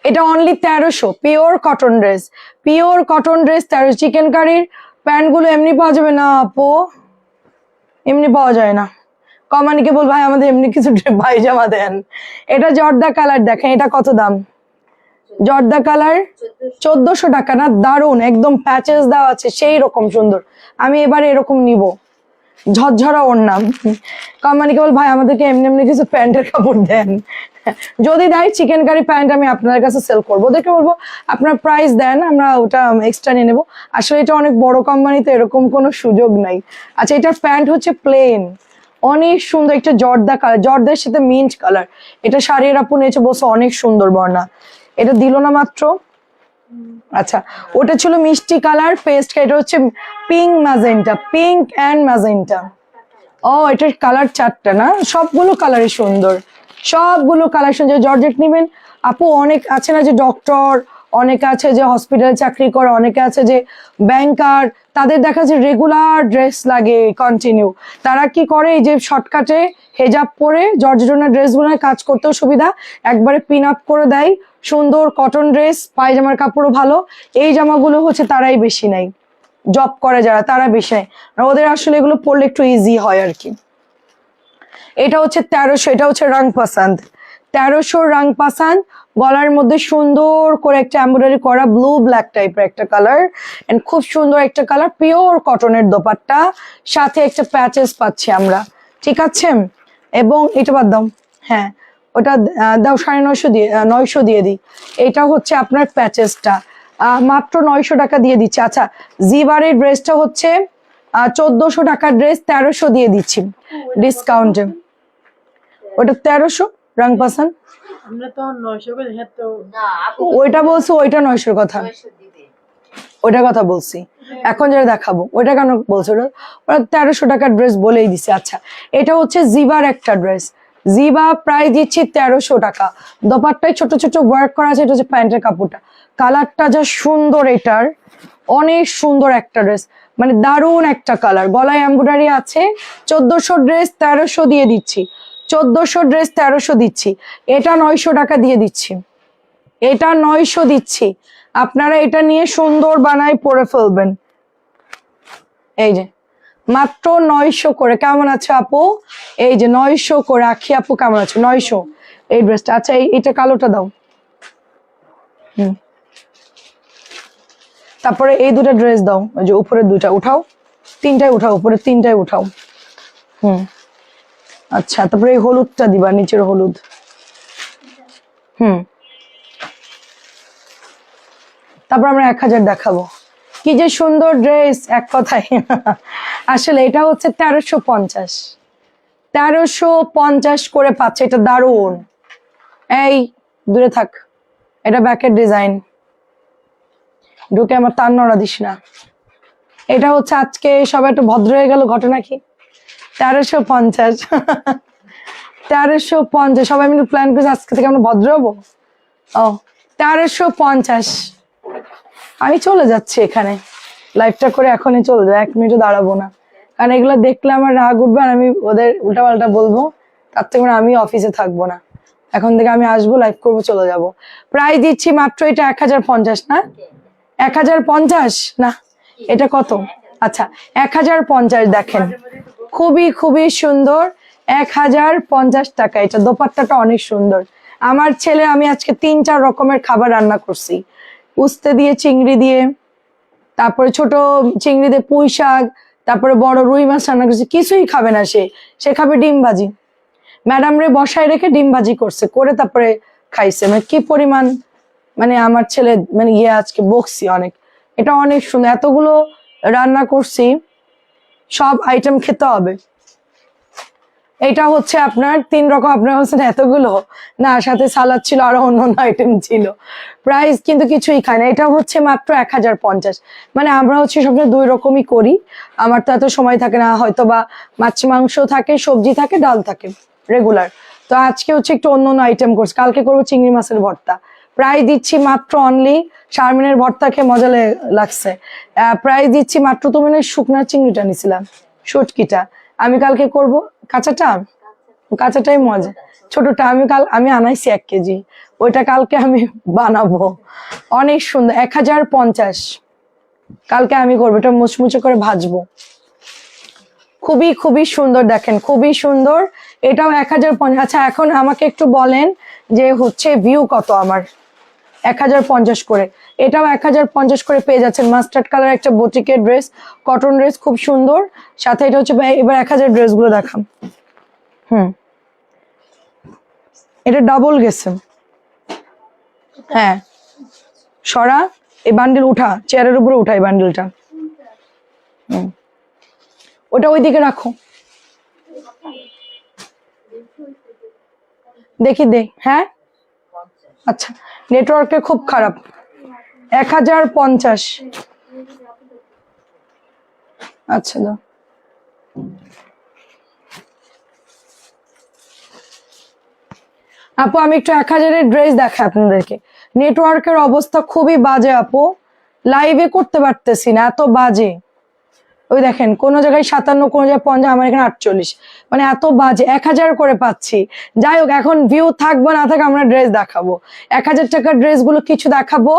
এটা only 1300, pure cotton dress, pure cotton dress 1300। Chikan কারির প্যান্ট গুলো এমনি পাওয়া যাবে না আপু, এমনি পাওয়া যায় না। কমানিকে বল ভাই আমাদের এমনি কিছু পায়জামা দেন। এটা জর্দা কালার, দেখেন এটা কত দাম? জর্দা কালার 1400 টাকা না? দারুন, একদম প্যাচেস দেওয়া আছে, সেই রকম সুন্দর। আমি এবারে এরকম নিব, ঝরঝরা ওড়না। কমানিকে বল ভাই আমাদেরকে এমনি এমনি কিছু প্যান্টের কাপড় দেন। যদি দেয় চিকেন কারি প্যান্ট আমি আপনার কাছে সেল করবো, ওদেরকে বলবো আপনার প্রাইস দেন, আমরা ওটা এক্সট্রা নিয়ে নেবো। আসলে এটা অনেক বড় কোম্পানিতে এরকম কোনো সুযোগ নাই। আচ্ছা এটার প্যান্ট হচ্ছে প্লেন, অনেক সুন্দর একটা জর্দা কালার, জর্দার সাথে মিন্ট কালার। এটা শাড়ির আপু নিয়েছে, বলছে অনেক সুন্দর বর্ণা। এটা দিল না মাত্র? আচ্ছা ওটা ছিল মিষ্টি কালার পেস্ট, এটা হচ্ছে pink magenta, pink and magenta. ও এটার কালার 4টা না? সবগুলো কালারই সুন্দর, সবগুলো কালার সুন্দর। জর্জেট নিবেন আপু, অনেক আছে না যে ডক্টর, অনেকে আছে যে হসপিটালে চাকরি করে, অনেকে আছে যে ব্যাংকার, তাদের দেখা যায় রেগুলার ড্রেস লাগে কন্টিনিউ। তারা কি করে, এই যে শর্টকাটে হেজাব পরে জর্জেটের ড্রেসগুলো কাজ করতেও সুবিধা, একবারে পিন আপ করে দেয়, সুন্দর কটন ড্রেস, পায়জামার কাপড়ও ভালো। এই জামাগুলো হচ্ছে তারাই বেশি নেয়, জব করে যারা তারা বেশি নেয়, আর ওদের আসলে এগুলো পরলে একটু ইজি হয় আর কি। এটা হচ্ছে 1300, এটা হচ্ছে রং পাসান্দ, 1300 রং পাসান্দ। গলার মধ্যে সুন্দর করে একটা এমব্রয়ডারি করা ব্লু ব্ল্যাক টাইপের একটা কালার, এন্ড খুব সুন্দর একটা কালার, পিওর কটনের দোপাট্টা, সাথে একটা প্যাচেস পাচ্ছি আমরা, ঠিক আছে। এবং এটা বাদ দাও, হ্যাঁ ওটা দাও 950 দিয়ে, 900 দিয়ে দিই। এটা হচ্ছে আপনার প্যাচেসটা মাত্র 900 টাকা দিয়ে দিচ্ছি। আচ্ছা জিবারের ড্রেসটা হচ্ছে 1400 টাকার ড্রেস 1300 দিয়ে দিচ্ছি ডিসকাউন্টে। ওটা 1300 রং পাসান, আমরা তো 900 করে তো না আপু ওইটা বলছি, ওইটা 900 কথা, 900 দিবে। ওইটার কথা বলছি। এখন যেটা দেখাবো ওইটা কেন বলছো? ওরা 1300 টাকার ড্রেস বলেই দিছে। আচ্ছা এটা হচ্ছে জিবার একটা ড্রেস, জিবা প্রাইস দিচ্ছি 1300 টাকা। দোপাট্টায় ছোট ছোট ওয়ার্ক করা আছে, এটা হচ্ছে প্যান্টের কাপড়টা, কালারটা যা সুন্দর, এটার অনেক সুন্দর একটা ড্রেস, মানে দারুণ একটা কালার। গলায় এমব্রয়ডারি আছে। 1400 ড্রেস 1300 দিয়ে দিচ্ছি, 1400 ড্রেস 1300 দিচ্ছি। এটা 900 টাকা দিয়ে দিচ্ছি, এটা 900 দিচ্ছি। আপনারা এটা নিয়ে সুন্দর বানাই পরে ফেলবেন। এই যে মাত্র 900 করে। কেমন আছে আপু? এই যে 900 করে। আখি আপু কেমন আছে? 900 এই ড্রেসটা। আচ্ছা এটা কালোটা দাও। তারপরে এই দুটা ড্রেস দাও, ওই যে উপরের দুটা উঠাও, 3টাই উঠাও, উপরে 3টাই উঠাও। আচ্ছা তারপরে এই হলুদটা দিবা, নিচের হলুদ। তারপর আমরা 1000 দেখাবো। কি যে সুন্দর ড্রেস, এক কথায়। আসলে এটা হচ্ছে 1350, 1350 করে পাচ্ছে। এটা দারুন। এই দূরে থাক, এটা ব্যাকের ডিজাইন, ঢুকে আমার তার নড়া দিস না। এটা হচ্ছে আজকে সবাই একটু ভদ্র হয়ে গেল, ঘটনা কি? 1350, 1350 সবাই মিলে প্ল্যান করেছে আজকে থেকে আমরা ভদ্র হবো। ও 1350। আমি চলে যাচ্ছি এখানে, লাইভটা করে এখনই চলে যাবো, 1 মিনিটও দাঁড়াবো না, কারণ এগুলো দেখলে আমার রাগ উঠবে আর আমি ওদের উল্টাপাল্টা বলবো। তার থেকে আমি অফিসে থাকবো না, এখন থেকে আমি আসবো, লাইভ করবো, চলে যাব। প্রাইস দিচ্ছি মাত্র এটা 1050 না, 1050 না, এটা কত? আচ্ছা 1050। দেখেন খুবই খুবই সুন্দর, 1050 টাকা। এটা দোপাট্টাটা অনেক সুন্দর। আমার ছেলে, আমি আজকে 3-4 রকমের খাবার রান্না করছি, উস্তে দিয়ে, চিংড়ি দিয়ে, তারপরে ছোট চিংড়ি দিয়ে পুঁই শাক, তারপরে বড় রুই মাছ রান্না করছি। কিছুই খাবে না সে খাবে ডিম ভাজি। ম্যাডাম রে বসায় রেখে ডিম ভাজি করছে, করে তারপরে খাইছে। মানে কি পরিমাণ, মানে আমার ছেলে মানে ইয়ে, আজকে বকছি অনেক। এটা অনেক সুন্দর, এতগুলো রান্না করছি, সব আইটেম খেতে হবে। এটা হচ্ছে আপনার 3 রকম, আপনার হচ্ছে এতগুলো না, সাথে সালাদ ছিল, আরো অন্য অন্য আইটেম ছিল। প্রাইস কিন্তু কিছুই খায় না। এটা হচ্ছে মাত্র 1050। মানে আমরা হচ্ছে সবসময় 2 রকমই করি, আমার তো এত সময় থাকে না, হয়তো বা মাছ মাংস থাকে, সবজি থাকে, ডাল থাকে রেগুলার। তো আজকে হচ্ছে একটু অন্য অন্য আইটেম করছি, কালকে করবো চিংড়ি মাছের ভর্তা। প্রাইস দিচ্ছি মাত্র অনলি, শারমিনের ভর্তা খেয়ে মজা লাগছে। প্রাইস দিচ্ছি মাত্র, তুমি না শুকনা চিংড়িটা নিছিলাম, শুটকিটা আমি কালকে করব, কাঁচাটাই মজা, ছোটটা আমি আনাইছি 1 কেজি, ওইটা কালকে আমি বানাবো। অনেক সুন্দর, 1050 কালকে আমি করবো, এটা মুচমুচে করে ভাজবো। খুবই খুবই সুন্দর, দেখেন খুবই সুন্দর। এটাও 1050। আচ্ছা এখন আমাকে একটু বলেন যে হচ্ছে ভিউ কত আমার? 1050 করে। এটাও 1050 করে পেয়ে যাচ্ছেন। মাস্টার্ড কালার একটা বুটিকের ড্রেস, কটন ড্রেস, খুব সুন্দর। সাথে এটা হচ্ছে, এবার 1000 ড্রেস গুলো দেখাম। এটা ডাবল গেছে। হ্যাঁ সরা, এই বান্ডিল উঠা, চেয়ারের উপরে উঠা এই বান্ডিলটা। ওটা ওইদিকে রাখো, দেখি দে। হ্যাঁ আচ্ছা, নেটওয়ার্কে খুব খারাপ। 1050। আচ্ছা দাও। আপু আমি একটু 1000-এর ড্রেস দেখাই আপনাদেরকে। নেটওয়ার্কের অবস্থা খুবই বাজে আপু, লাইভে করতে পারতেছি না, এত বাজে। ওই দেখেন কোন জায়গায় 57, কোন জায়গায় 50, আমার এখানে 48, মানে এত বাজে। 1000 করে পাচ্ছি। যাই হোক, এখন ভিউ থাকবো না থাক, আমরা ড্রেস দেখাবো। 1000 টাকার ড্রেস গুলো কিছু দেখাবো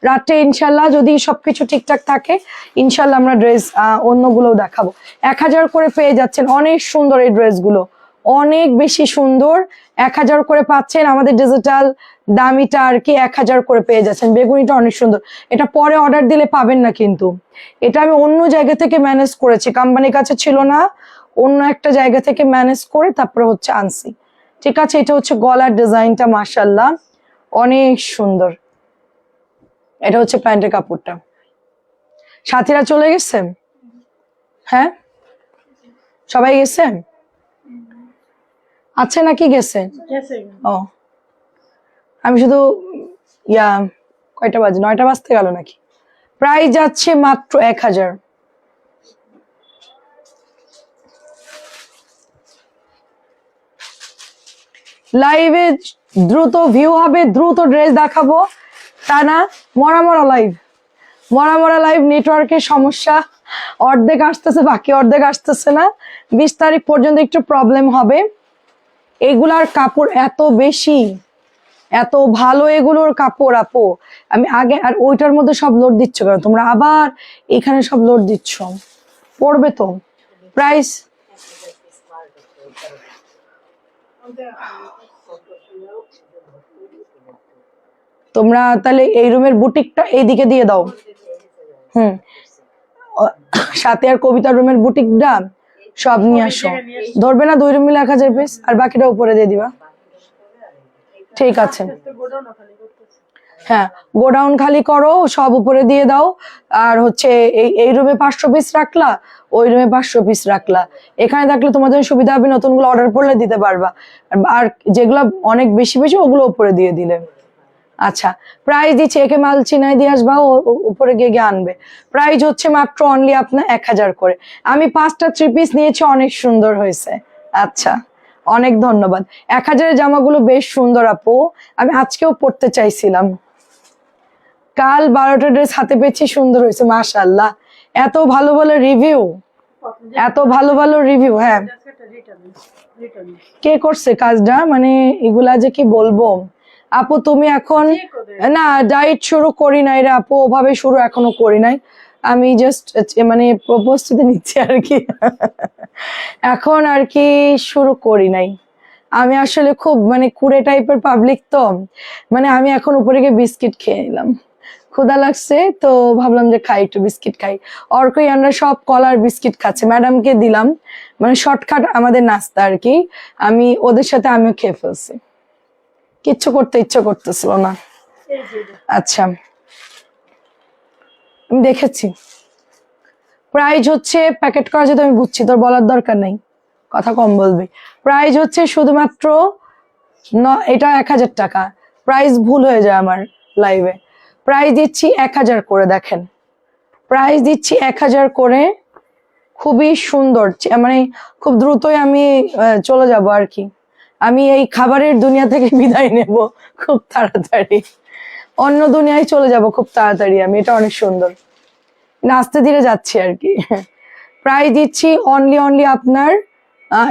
রাতে ইনশাল্লাহ, যদি সবকিছু ঠিকঠাক থাকে ইনশাল্লাহ আমরা ড্রেস অন্যগুলোও দেখাবো। 1000 করে পেয়ে যাচ্ছেন, অনেক সুন্দর এই ড্রেসগুলো, অনেক বেশি সুন্দর। 1000 করে পাচ্ছেন। আমাদের ডিজিটাল দামিটা আর কি 1000 করে পেয়ে যাচ্ছেন। বেগুনিটা অনেক সুন্দর, এটা পরে অর্ডার দিলে পাবেন না, কিন্তু এটা আমি অন্য জায়গা থেকে ম্যানেজ করেছি, কোম্পানির কাছে ছিল না, অন্য একটা জায়গা থেকে ম্যানেজ করে তারপরে হচ্ছে আনছি। ঠিক আছে, এটা হচ্ছে গলার ডিজাইনটা, মাশাআল্লাহ অনেক সুন্দর। এটা হচ্ছে প্যান্টের কাপড়টা। সাথীরা চলে গেছে? হ্যাঁ সবাই গেছে? আছে নাকি গেছে? ও আমি শুধু কয়টা বাজে, 9টা বাজতে গেল নাকি? প্রাইস যাচ্ছে মাত্র 1000। লাইভে দ্রুত ভিউ হবে, দ্রুত ড্রেস দেখাবো, তা না মরা মরা লাইভ, নেটওয়ার্কের সমস্যা, অর্ধেক আসতেছে, বাকি অর্ধেক আসতেছে না। 20 তারিখ পর্যন্ত একটু প্রবলেম হবে। এগুলার কাপড় এত বেশি, এত ভালো এগুলোর কাপড় আপু, আমি আগে, আর ওইটার মধ্যে সব লোড দিচ্ছ কেন তোমরা, আবার এখানে সব লোড দিচ্ছ, পড়বে তো। প্রাইস তোমরা তাহলে এই রুমের বুটিকটা এইদিকে দিয়ে দাও। সাথে আর কবিতার রুমের বুটিকটা সব নিয়ে আসো, ধরবে না 2 রুম মিলে 1000 পিস, আর বাকিটা উপরে দিয়ে দিবা। ঠিক আছে, হ্যাঁ, গোডাউন খালি করো, সব উপরে দিয়ে দাও। আর হচ্ছে এই রুমে 500 পিস রাখলা, ওই রুমে 500 পিস রাখলা। এখানে থাকলে তোমাদের সুবিধা হবে, নতুনগুলো অর্ডার করলে দিতে পারবা। আর যেগুলো অনেক বেশি বেশি ওগুলো উপরে দিয়ে দিলে। আচ্ছা, প্রাইস দিচ্ছে, একে মাল চিনাই দিয়ে আসবা, উপরে গিয়ে গিয়ে আনবে। প্রাইস হচ্ছে মাত্র অনলি আপনার 1000 করে। আমি 5টা 3 পিস নিয়েছি, অনেক সুন্দর হয়েছে। আচ্ছা, অনেক ধন্যবাদ। 1000-এর জামাগুলো বেশ সুন্দর আপু, আমি আজকেও পড়তে চাইছিলাম। কাল 12টা ড্রেস হাতে পেয়েছি, সুন্দর হয়েছে মাশাআল্লাহ। এত ভালো ভালো রিভিউ, এত ভালো ভালো রিভিউ। হ্যাঁ, কে করছে কাজটা, মানে এগুলা যে কি বলবো আপু। তুমি এখন না ডায়েট শুরু করি নাই রে আপু, ওভাবে শুরু এখনো করি নাই। আমি জাস্ট মানে প্রস্তুতি নিচ্ছি আর কি। এখন আর কি শুরু করি নাই। আমি আসলে খুব মানে কুড়ে টাইপের পাবলিক, তো মানে আমি এখন উপরে গিয়ে বিস্কিট খেয়ে নিলাম, ক্ষুধা লাগছে তো ভাবলাম যে খাই, একটু বিস্কিট খাই। অর্ক আমরা সব কলার বিস্কিট খাচ্ছে, ম্যাডামকে দিলাম, মানে শর্টকাট আমাদের নাস্তা আর কি। আমি ওদের সাথে আমিও খেয়ে ফেলছি, কিচ্ছু করতে ইচ্ছে করতেছিল না। আচ্ছা, আমি দেখেছি প্রাইস হচ্ছে প্যাকেট করা, যেহেতু আমি বুঝছি, তোর বলার দরকার নেই, কথা কম বলবি। প্রাইস হচ্ছে শুধুমাত্র এটা 1000 টাকা। প্রাইস ভুল হয়ে যায় আমার লাইভে। প্রাইস দিচ্ছি 1000 করে, দেখেন প্রাইস দিচ্ছি 1000 করে। খুবই সুন্দর, মানে খুব দ্রুতই আমি চলে যাব আর কি। আমি এই খাবারের দুনিয়া থেকে বিদায় নেব খুব তাড়াতাড়ি, অন্য দুনিয়ায় চলে যাব খুব তাড়াতাড়ি আমি। এটা অনেক সুন্দর, আস্তে ধীরে যাচ্ছি আর কি। প্রাইস দিচ্ছি অনলি আপনার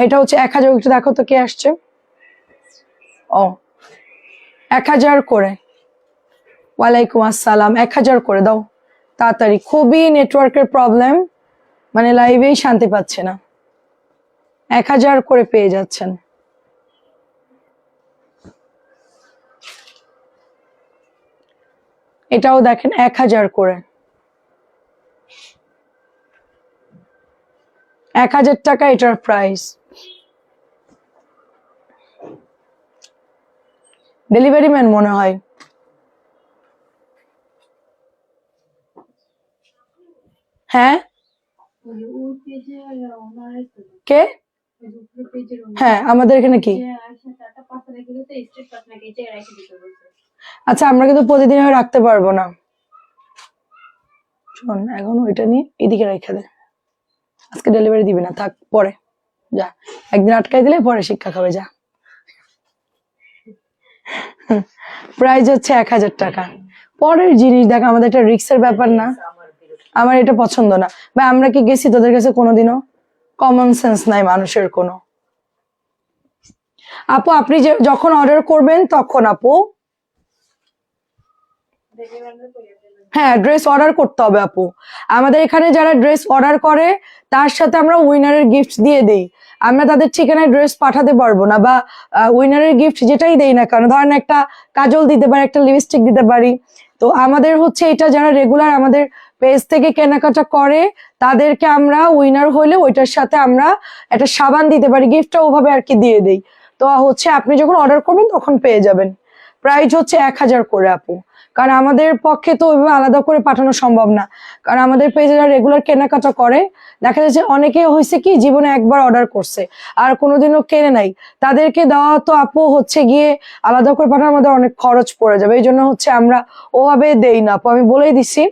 এটা হচ্ছে 1000। একটু দেখো তো কে আসছে। ও, 1000 করে। ওয়ালাইকুম আসসালাম, 1000 করে দাও তাড়াতাড়ি। খুবই নেটওয়ার্কের প্রবলেম, মানে লাইভেই শান্তি পাচ্ছে না। 1000 করে পেয়ে যাচ্ছেন। এটাও দেখেন 1000 করে, 1000 টাকা এটার প্রাইস। ডেলিভারি ম্যান মনে হয়। হ্যাঁ, কে? হ্যাঁ, আমাদের এখানে কি? আচ্ছা, আমরা কিন্তু প্রতিদিন রাখতে পারবো না। শোন, এখন ওইটা নিয়ে এদিকে রেখে দে, আজকে ডেলিভারি দিবি না, থাক, পরে যা। একদিন আটকাই দিলে পরে শিক্ষা খাবে, যা। প্রাইস হচ্ছে 1000 টাকা। পরের জিনিস দেখ, আমাদের একটা রিস্কের ব্যাপার না, আমার এটা পছন্দ না। বা আমরা কি গেছি তোদের কাছে কোনোদিনও? কমন সেন্স নাই মানুষের কোনো। আপু আপনি যখন অর্ডার করবেন তখন আপু, হ্যাঁ ড্রেস অর্ডার করতে হবে আপু। আমাদের এখানে যারা ড্রেস অর্ডার করে তার সাথে আমরা উইনারের গিফট দিয়ে দিই। আমরা তাদের ঠিকানায় ড্রেস পাঠাতে পারবো না, বা উইনারের গিফট যেটাই দেই না কেন, ধরেন একটা কাজল দিতে পারি, একটা লিপস্টিক দিতে পারি। তো আমাদের হচ্ছে এটা যারা রেগুলার আমাদের পেজ থেকে কেনাকাটা করে তাদেরকে আমরা উইনার হইলে ওইটার সাথে আমরা একটা সাবান দিতে পারি, গিফটটা ওভাবে আর কি দিয়ে দিই। তো হচ্ছে আপনি যখন অর্ডার করবেন তখন পেয়ে যাবেন। প্রাইস হচ্ছে 1000 করে আপু, কারণ আমাদের পক্ষে তো ওইভাবে আলাদা করে পাঠানো সম্ভব না। কারণ আমাদের পেজে যারা রেগুলার কেনাকাটা করে, দেখা যাচ্ছে অনেকে হয়েছে কি জীবনে একবার অর্ডার করছে আর কোনোদিনও কেনে নাই, তাদেরকে দেওয়া তো আপু হচ্ছে গিয়ে আলাদা করে পাঠানোর মধ্যে অনেক খরচ পড়ে যাবে। এই জন্য হচ্ছে আমরা ওভাবে দেই না আপু। আমি বলেই দিছি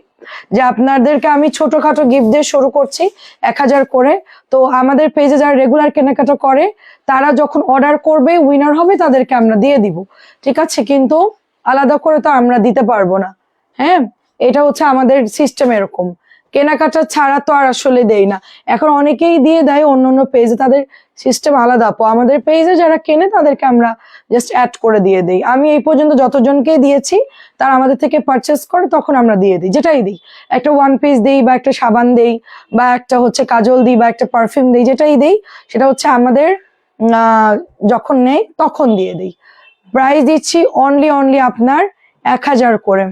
যে আপনাদেরকে আমি ছোটখাটো গিফট দিয়ে শুরু করছি 1000 করে। তো আমাদের পেজে যারা রেগুলার কেনাকাটা করে তারা যখন অর্ডার করবে উইনার হবে তাদেরকে আমরা দিয়ে দিব, ঠিক আছে? কিন্তু আলাদা করে তো আমরা দিতে পারবো না। হ্যাঁ, এটা হচ্ছে আমাদের সিস্টেম এরকম, কেনাকাটা ছাড়া তো আর আসলে দেই না। এখন অনেকেই দিয়ে দেয় অন্য অন্য পেজে, তাদের সিস্টেম আলাদা। আমাদের পেজে যারা কেনে তাদেরকে আমরা জাস্ট অ্যাড করে দিয়ে দিই। আমি এই পর্যন্ত যতজনকে দিয়েছি তারা আমাদের থেকে পারচেস করে তখন আমরা দিয়ে দিই, যেটাই দিই, একটা ওয়ান পিস দিই বা একটা সাবান দিই বা একটা হচ্ছে কাজল দিই বা একটা পারফিউম দিই, যেটাই দিই সেটা হচ্ছে আমাদের যখন নেই তখন দিয়ে দিই। প্রাইস দিচ্ছি অনলি আপনার 1000 করে।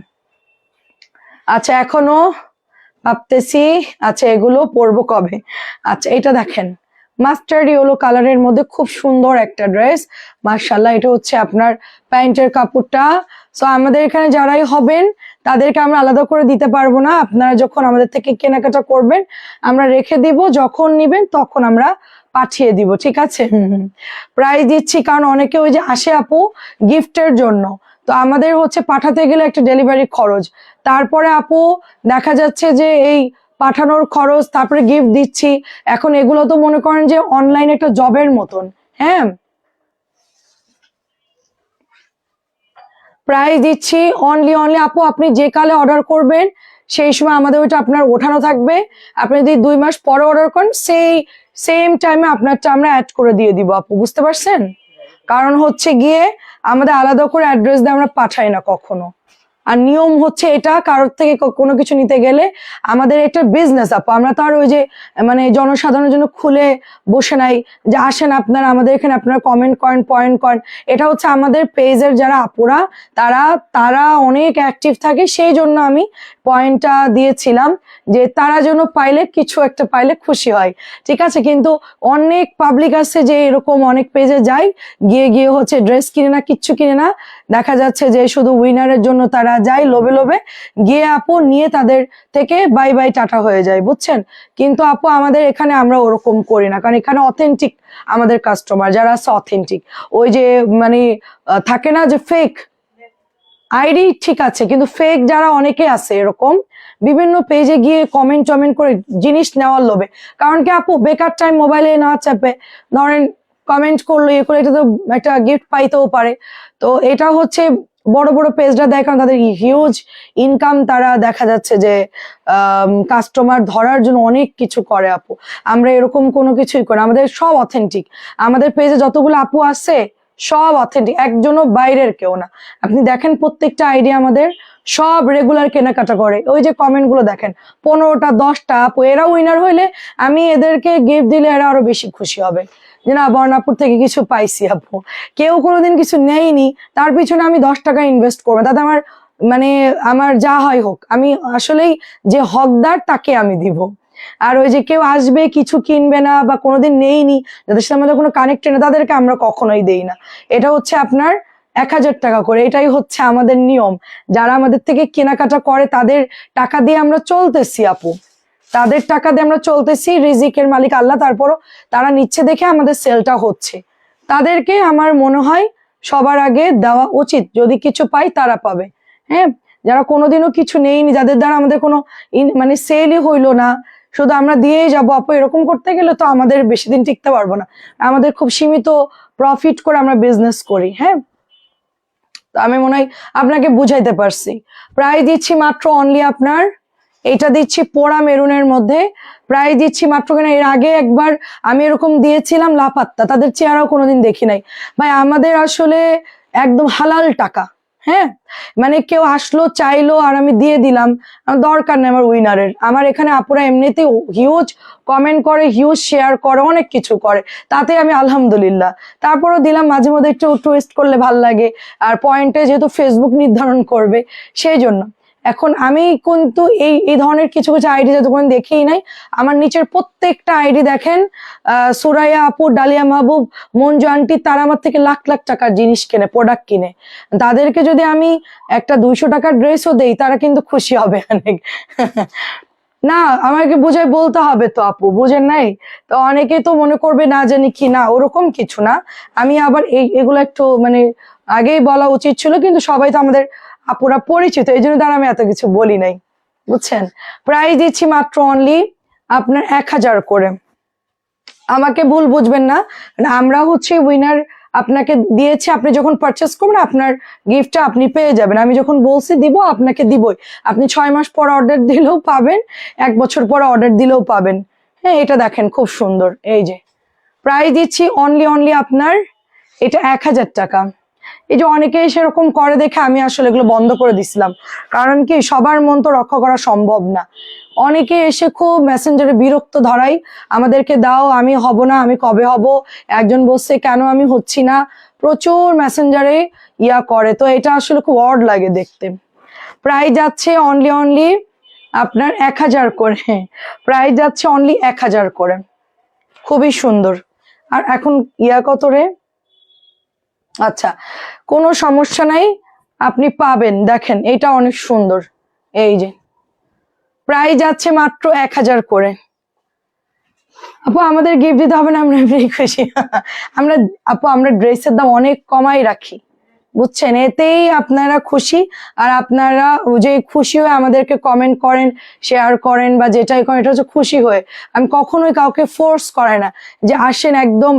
আচ্ছা, এখনো ভাবতেছি, আচ্ছা এগুলো পরবো কবে। আচ্ছা, এটা দেখেন মাস্টার্ড ইয়েলো কালারের মধ্যে খুব সুন্দর একটা ড্রেস, মাশাআল্লাহ। এটা হচ্ছে আপনার প্যান্টের কাপড়টা। সো আমাদের এখানে যারাই হবেন তাদেরকে আমরা আলাদা করে দিতে পারবো না, আপনারা যখন আমাদের থেকে কেনাকাটা করবেন আমরা রেখে দিব, যখন নিবেন তখন আমরা পাঠিয়ে দিব, ঠিক আছে। প্রাইস দিচ্ছি কারণ অনেকে ওই যে আসে আপু গিফটের জন্য, তো আমাদের হচ্ছে পাঠাতে গেলে একটা ডেলিভারি খরচ, তারপরে আপু দেখা যাচ্ছে যে এই পাঠানোর খরচ, তারপরে গিফট দিচ্ছি। এখন এগুলো তো মনে করেন যে অনলাইন একটা জবের মতন। হ্যাঁ, প্রাইস দিচ্ছি অনলি আপু আপনি যে কালে অর্ডার করবেন সেই সময় আমাদের ওইটা আপনার ওঠানো থাকবে। আপনি যদি 2 মাস পরে অর্ডার করেন সেই সেম টাইমে আপনারটা আমরা অ্যাড করে দিয়ে দিব আপু, বুঝতে পারছেন। কারণ হচ্ছে গিয়ে আমাদের আলাদা করে অ্যাড্রেস দিয়ে আমরা পাঠাই না কখনো। আর নিয়ম হচ্ছে এটা, কারোর থেকে কোনো কিছু নিতে গেলে আমাদের একটা বিজনেস আপু, আমরা তো আর ওই যে মানে জনসাধারণের জন্য খুলে বসে নাই যে আসেন আপনারা আমাদের এখানে আপনারা কমেন্ট করেন, পয়েন্ট করেন। এটা হচ্ছে আমাদের পেজের যারা আপুরা তারা তারা অনেক অ্যাক্টিভ থাকে, সেই জন্য আমি পয়েন্টটা দিয়েছিলাম যে তারা যেন পাইলে কিছু একটা পাইলে খুশি হয়, ঠিক আছে। কিন্তু অনেক পাবলিক আছে যে এরকম অনেক পেজে যায়, গিয়ে গিয়ে হচ্ছে ড্রেস কিনে না, কিচ্ছু কিনে না, দেখা যাচ্ছে যে শুধু উইনারের জন্য তারা যায় লোভে লোভে, গিয়ে আপু নিয়ে তাদের থেকে বাই বাই টাটা হয়ে যায়, বুঝছেন। কিন্তু আপু আমাদের এখানে আমরা ওরকম করি না, কারণ এখানে অথেন্টিক আমাদের কাস্টমার যারা আছে অথেন্টিক। ওই যে মানে থাকে না যে ফেক আইডি, ঠিক আছে, কিন্তু ফেক যারা অনেকে আছে এরকম বিভিন্ন পেজে গিয়ে কমেন্ট করে জিনিস নেওয়ার লোভে। কারণ কি আপু বেকার টাইম মোবাইলে না চাপে ধরেন কমেন্ট করলো ইয়ে করে, এটা তো একটা গিফট পাইতেও পারে। তো এটা হচ্ছে বড় বড় পেজটা দেয় কারণ তাদের হিউজ ইনকাম, তারা দেখা যাচ্ছে যে কাস্টমার ধরার জন্য অনেক কিছু করে আপু। আমরা এরকম কোনো কিছুই করি, আমাদের সব অথেন্টিক। আমাদের পেজে যতগুলো আপু আছে সব অথেন্টিক, একজনও বাইরের কেউ না। আপনি দেখেন প্রত্যেকটা আইডিয়া আমাদের সব রেগুলার কেনাকাটা করে। ওই যে কমেন্ট গুলো দেখেন 15টা 10টা আপু, এরা উইনার হইলে আমি এদেরকে গিফট দিলে এরা আরো বেশি খুশি হবে যে না বর্ণাপুর থেকে কিছু পাইছি আপু। কেউ কোনোদিন কিছু নেয়নি, তার পিছনে আমি 10 টাকা ইনভেস্ট করবো, তাতে আমার মানে আমার যা হয় হোক, আমি আসলেই যে হকদার তাকে আমি দিব। আর ওই যে কেউ আসবে কিছু কিনবে না বা কোনোদিন নেইনি, যাদের সাথে আমাদের কোনো কানেক্টেড না, তাদেরকে আমরা কখনোই দেই না। এটা হচ্ছে আপনার 1000 টাকা করে, এটাই হচ্ছে আমাদের নিয়ম। যারা আমাদের থেকে কেনাকাটা করে তাদের টাকা দিয়ে আমরা চলতেছি আপু, তাদের টাকা দিয়ে আমরা চলতেছি, রিজিকের মালিক আল্লাহ, তারপরও তারা নিচ্ছে দেখে আমাদের সেলটা হচ্ছে। তাদেরকে আমার মনে হয় সবার আগে দেওয়া উচিত, যদি কিছু পাই তারা পাবে। হ্যাঁ, যারা কোনোদিনও কিছু নেইনি, যাদের দ্বারা আমাদের কোনো মানে সেলই হইলো না, শুধু আমরা দিয়েই যাবো আপু, এরকম করতে গেলে তো আমাদের বেশি দিন টিকতে পারবো না। আমাদের খুব সীমিত প্রফিট করে আমরা বিজনেস করি। হ্যাঁ, তো আমি মনে হয় আপনাকে বুঝাইতে পারছি। প্রায় দিচ্ছি মাত্র অনলি আপনার, এটা দিচ্ছি পোড়া মেরুনের মধ্যে, প্রায় দিচ্ছি মাত্র কেন। এর আগে একবার আমি এরকম দিয়েছিলাম লাপাত্তা, তাদের চেহারাও কোনোদিন দেখি নাই ভাই। আমাদের আসলে একদম হালাল টাকা। হ্যাঁ, মানে কেউ আসলো চাইলো আর আমি দিয়ে দিলাম, আমার দরকার নেই আমার উইনারের। আমার এখানে আপুরা এমনিতে হিউজ কমেন্ট করে, হিউজ শেয়ার করে, অনেক কিছু করে, তাতে আমি আলহামদুলিল্লাহ। তারপরও দিলাম, মাঝে মধ্যে একটু টুইস্ট করলে ভাল লাগে, আর পয়েন্টে যেহেতু ফেসবুক নির্ধারণ করবে সেই জন্য। এখন আমি কিন্তু এই ধরনের কিছু কিছু আইডি যতক্ষণ দেখেই নাই, আমার নিচের প্রত্যেকটা আইডি দেখেন, সুরাইয়া আপু, ডালিয়া মাহবুব, মঞ্জু আন্টি, তারা আমার থেকে লাখ লাখ টাকার জিনিস কেনে, প্রোডাক্ট কিনে। তাদেরকে যদি আমি একটা 200 টাকার ড্রেসও দেই তারা কিন্তু খুশি হবে অনেক। না আমাকে বুঝাই বলতে হবে তো আপু, বুঝেন নাই তো। অনেকে তো মনে করবে না জানি কি, না ওরকম কিছু না। আমি আবার এগুলো একটু মানে আগেই বলা উচিত ছিল, কিন্তু সবাই তো আমাদের আপুরা পরিচিত, এই জন্য তারা আমি এত কিছু বলি নাই, বুঝছেন। প্রাইস দিচ্ছি মাত্র অনলি আপনার 1000 করে। আমাকে ভুল বুঝবেন না, আমরা হচ্ছে উইনার আপনাকে দিয়েছি, আপনি যখন পারচেস করবেন আপনার গিফটটা আপনি পেয়ে যাবেন। আমি যখন বলছি দিব আপনাকে দিবই, আপনি 6 মাস পর অর্ডার দিলেও পাবেন, 1 বছর পর অর্ডার দিলেও পাবেন। হ্যাঁ, এটা দেখেন খুব সুন্দর, এই যে প্রাইস দিচ্ছি অনলি আপনার এটা 1000 টাকা। এই যে অনেকে সেরকম করে দেখে আমি আসলে এগুলো বন্ধ করে দিছিলাম, কারণ কি সবার মন তো রক্ষা করা সম্ভব না। অনেকে এসে খুব মেসেঞ্জারে বিরক্ত ধরাই, আমাদেরকে দাও, আমি হব না, আমি কবে হব, একজন বলছে কেন আমি হচ্ছি না, প্রচুর মেসেঞ্জারে ইয়া করে, তো এটা আসলে খুব অড লাগে দেখতে। প্রাইস যাচ্ছে অনলি আপনার 1000 করে, প্রাইস যাচ্ছে অনলি 1000 করে। খুবই সুন্দর। আর এখন ইয়া কত রে? আচ্ছা, কোনো সমস্যা নাই, আপনি পাবেন। দেখেন এটা অনেক সুন্দর, এই যে প্রাইস যাচ্ছে মাত্র 1000 করে। আপু আমাদের গিফট দিতে হবে না, আমরা এমনি খুশি। আমরা আপু আমরা ড্রেসের দাম অনেক কমাই রাখি, বুঝছেন, এতেই আপনারা খুশি। আর আপনারা যে খুশি হয়ে আমাদেরকে কমেন্ট করেন, শেয়ার করেন বা যেটাই করেন, এটা হচ্ছে খুশি হয়ে। আমি কখনোই কাউকে ফোর্স করে না যে আসেন একদম।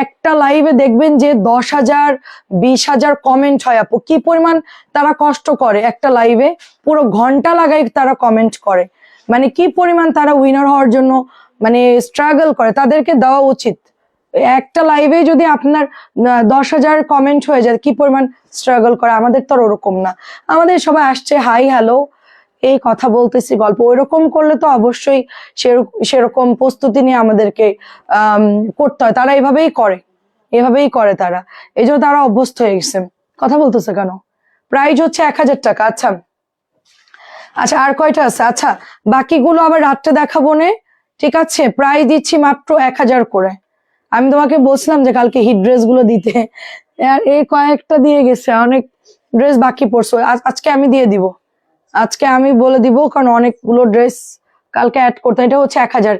একটা লাইভে দেখবেন যে 10,000 20,000 কমেন্ট হয়। আপু কি পরিমাণ তারা কষ্ট করে, একটা লাইভে পুরো ঘন্টা লাগাই তারা কমেন্ট করে, মানে কি পরিমাণ তারা উইনার হওয়ার জন্য মানে স্ট্রাগল করে, তাদেরকে দেওয়া উচিত। একটা লাইভে যদি আপনার 10,000 কমেন্ট হয়ে যায়, কি পরিমাণ স্ট্রাগল করে। আমাদের তো আর ওরকম না, আমাদের সবাই আসছে হাই হ্যালো এই কথা বলতেছি গল্প, ওইরকম করলে তো অবশ্যই সেরকম প্রস্তুতি নিয়ে আমাদেরকে করতে হয়। তারা এভাবেই করে তারা, এই জন্য তারা অভ্যস্ত হয়ে গেছে। কথা বলতেছে কেন? প্রাইস হচ্ছে 1000 টাকা। আচ্ছা আচ্ছা, আর কয়টা আছে? আচ্ছা, বাকিগুলো আবার রাত্রে দেখাবো নে, ঠিক আছে? প্রাইস দিচ্ছি মাত্র 1000 করে। আমি তোমাকে বলছিলাম যে কালকে হিট ড্রেস গুলো দিতে, আর এই কয়েকটা দিয়ে গেছে, অনেক ড্রেস বাকি পড়ছে। আজকে আমি দিয়ে দিব, আজকে আমি বলে দিব, কারণ অনেকগুলো ড্রেস কালকে অ্যাড করতে। এটা হচ্ছে 1000।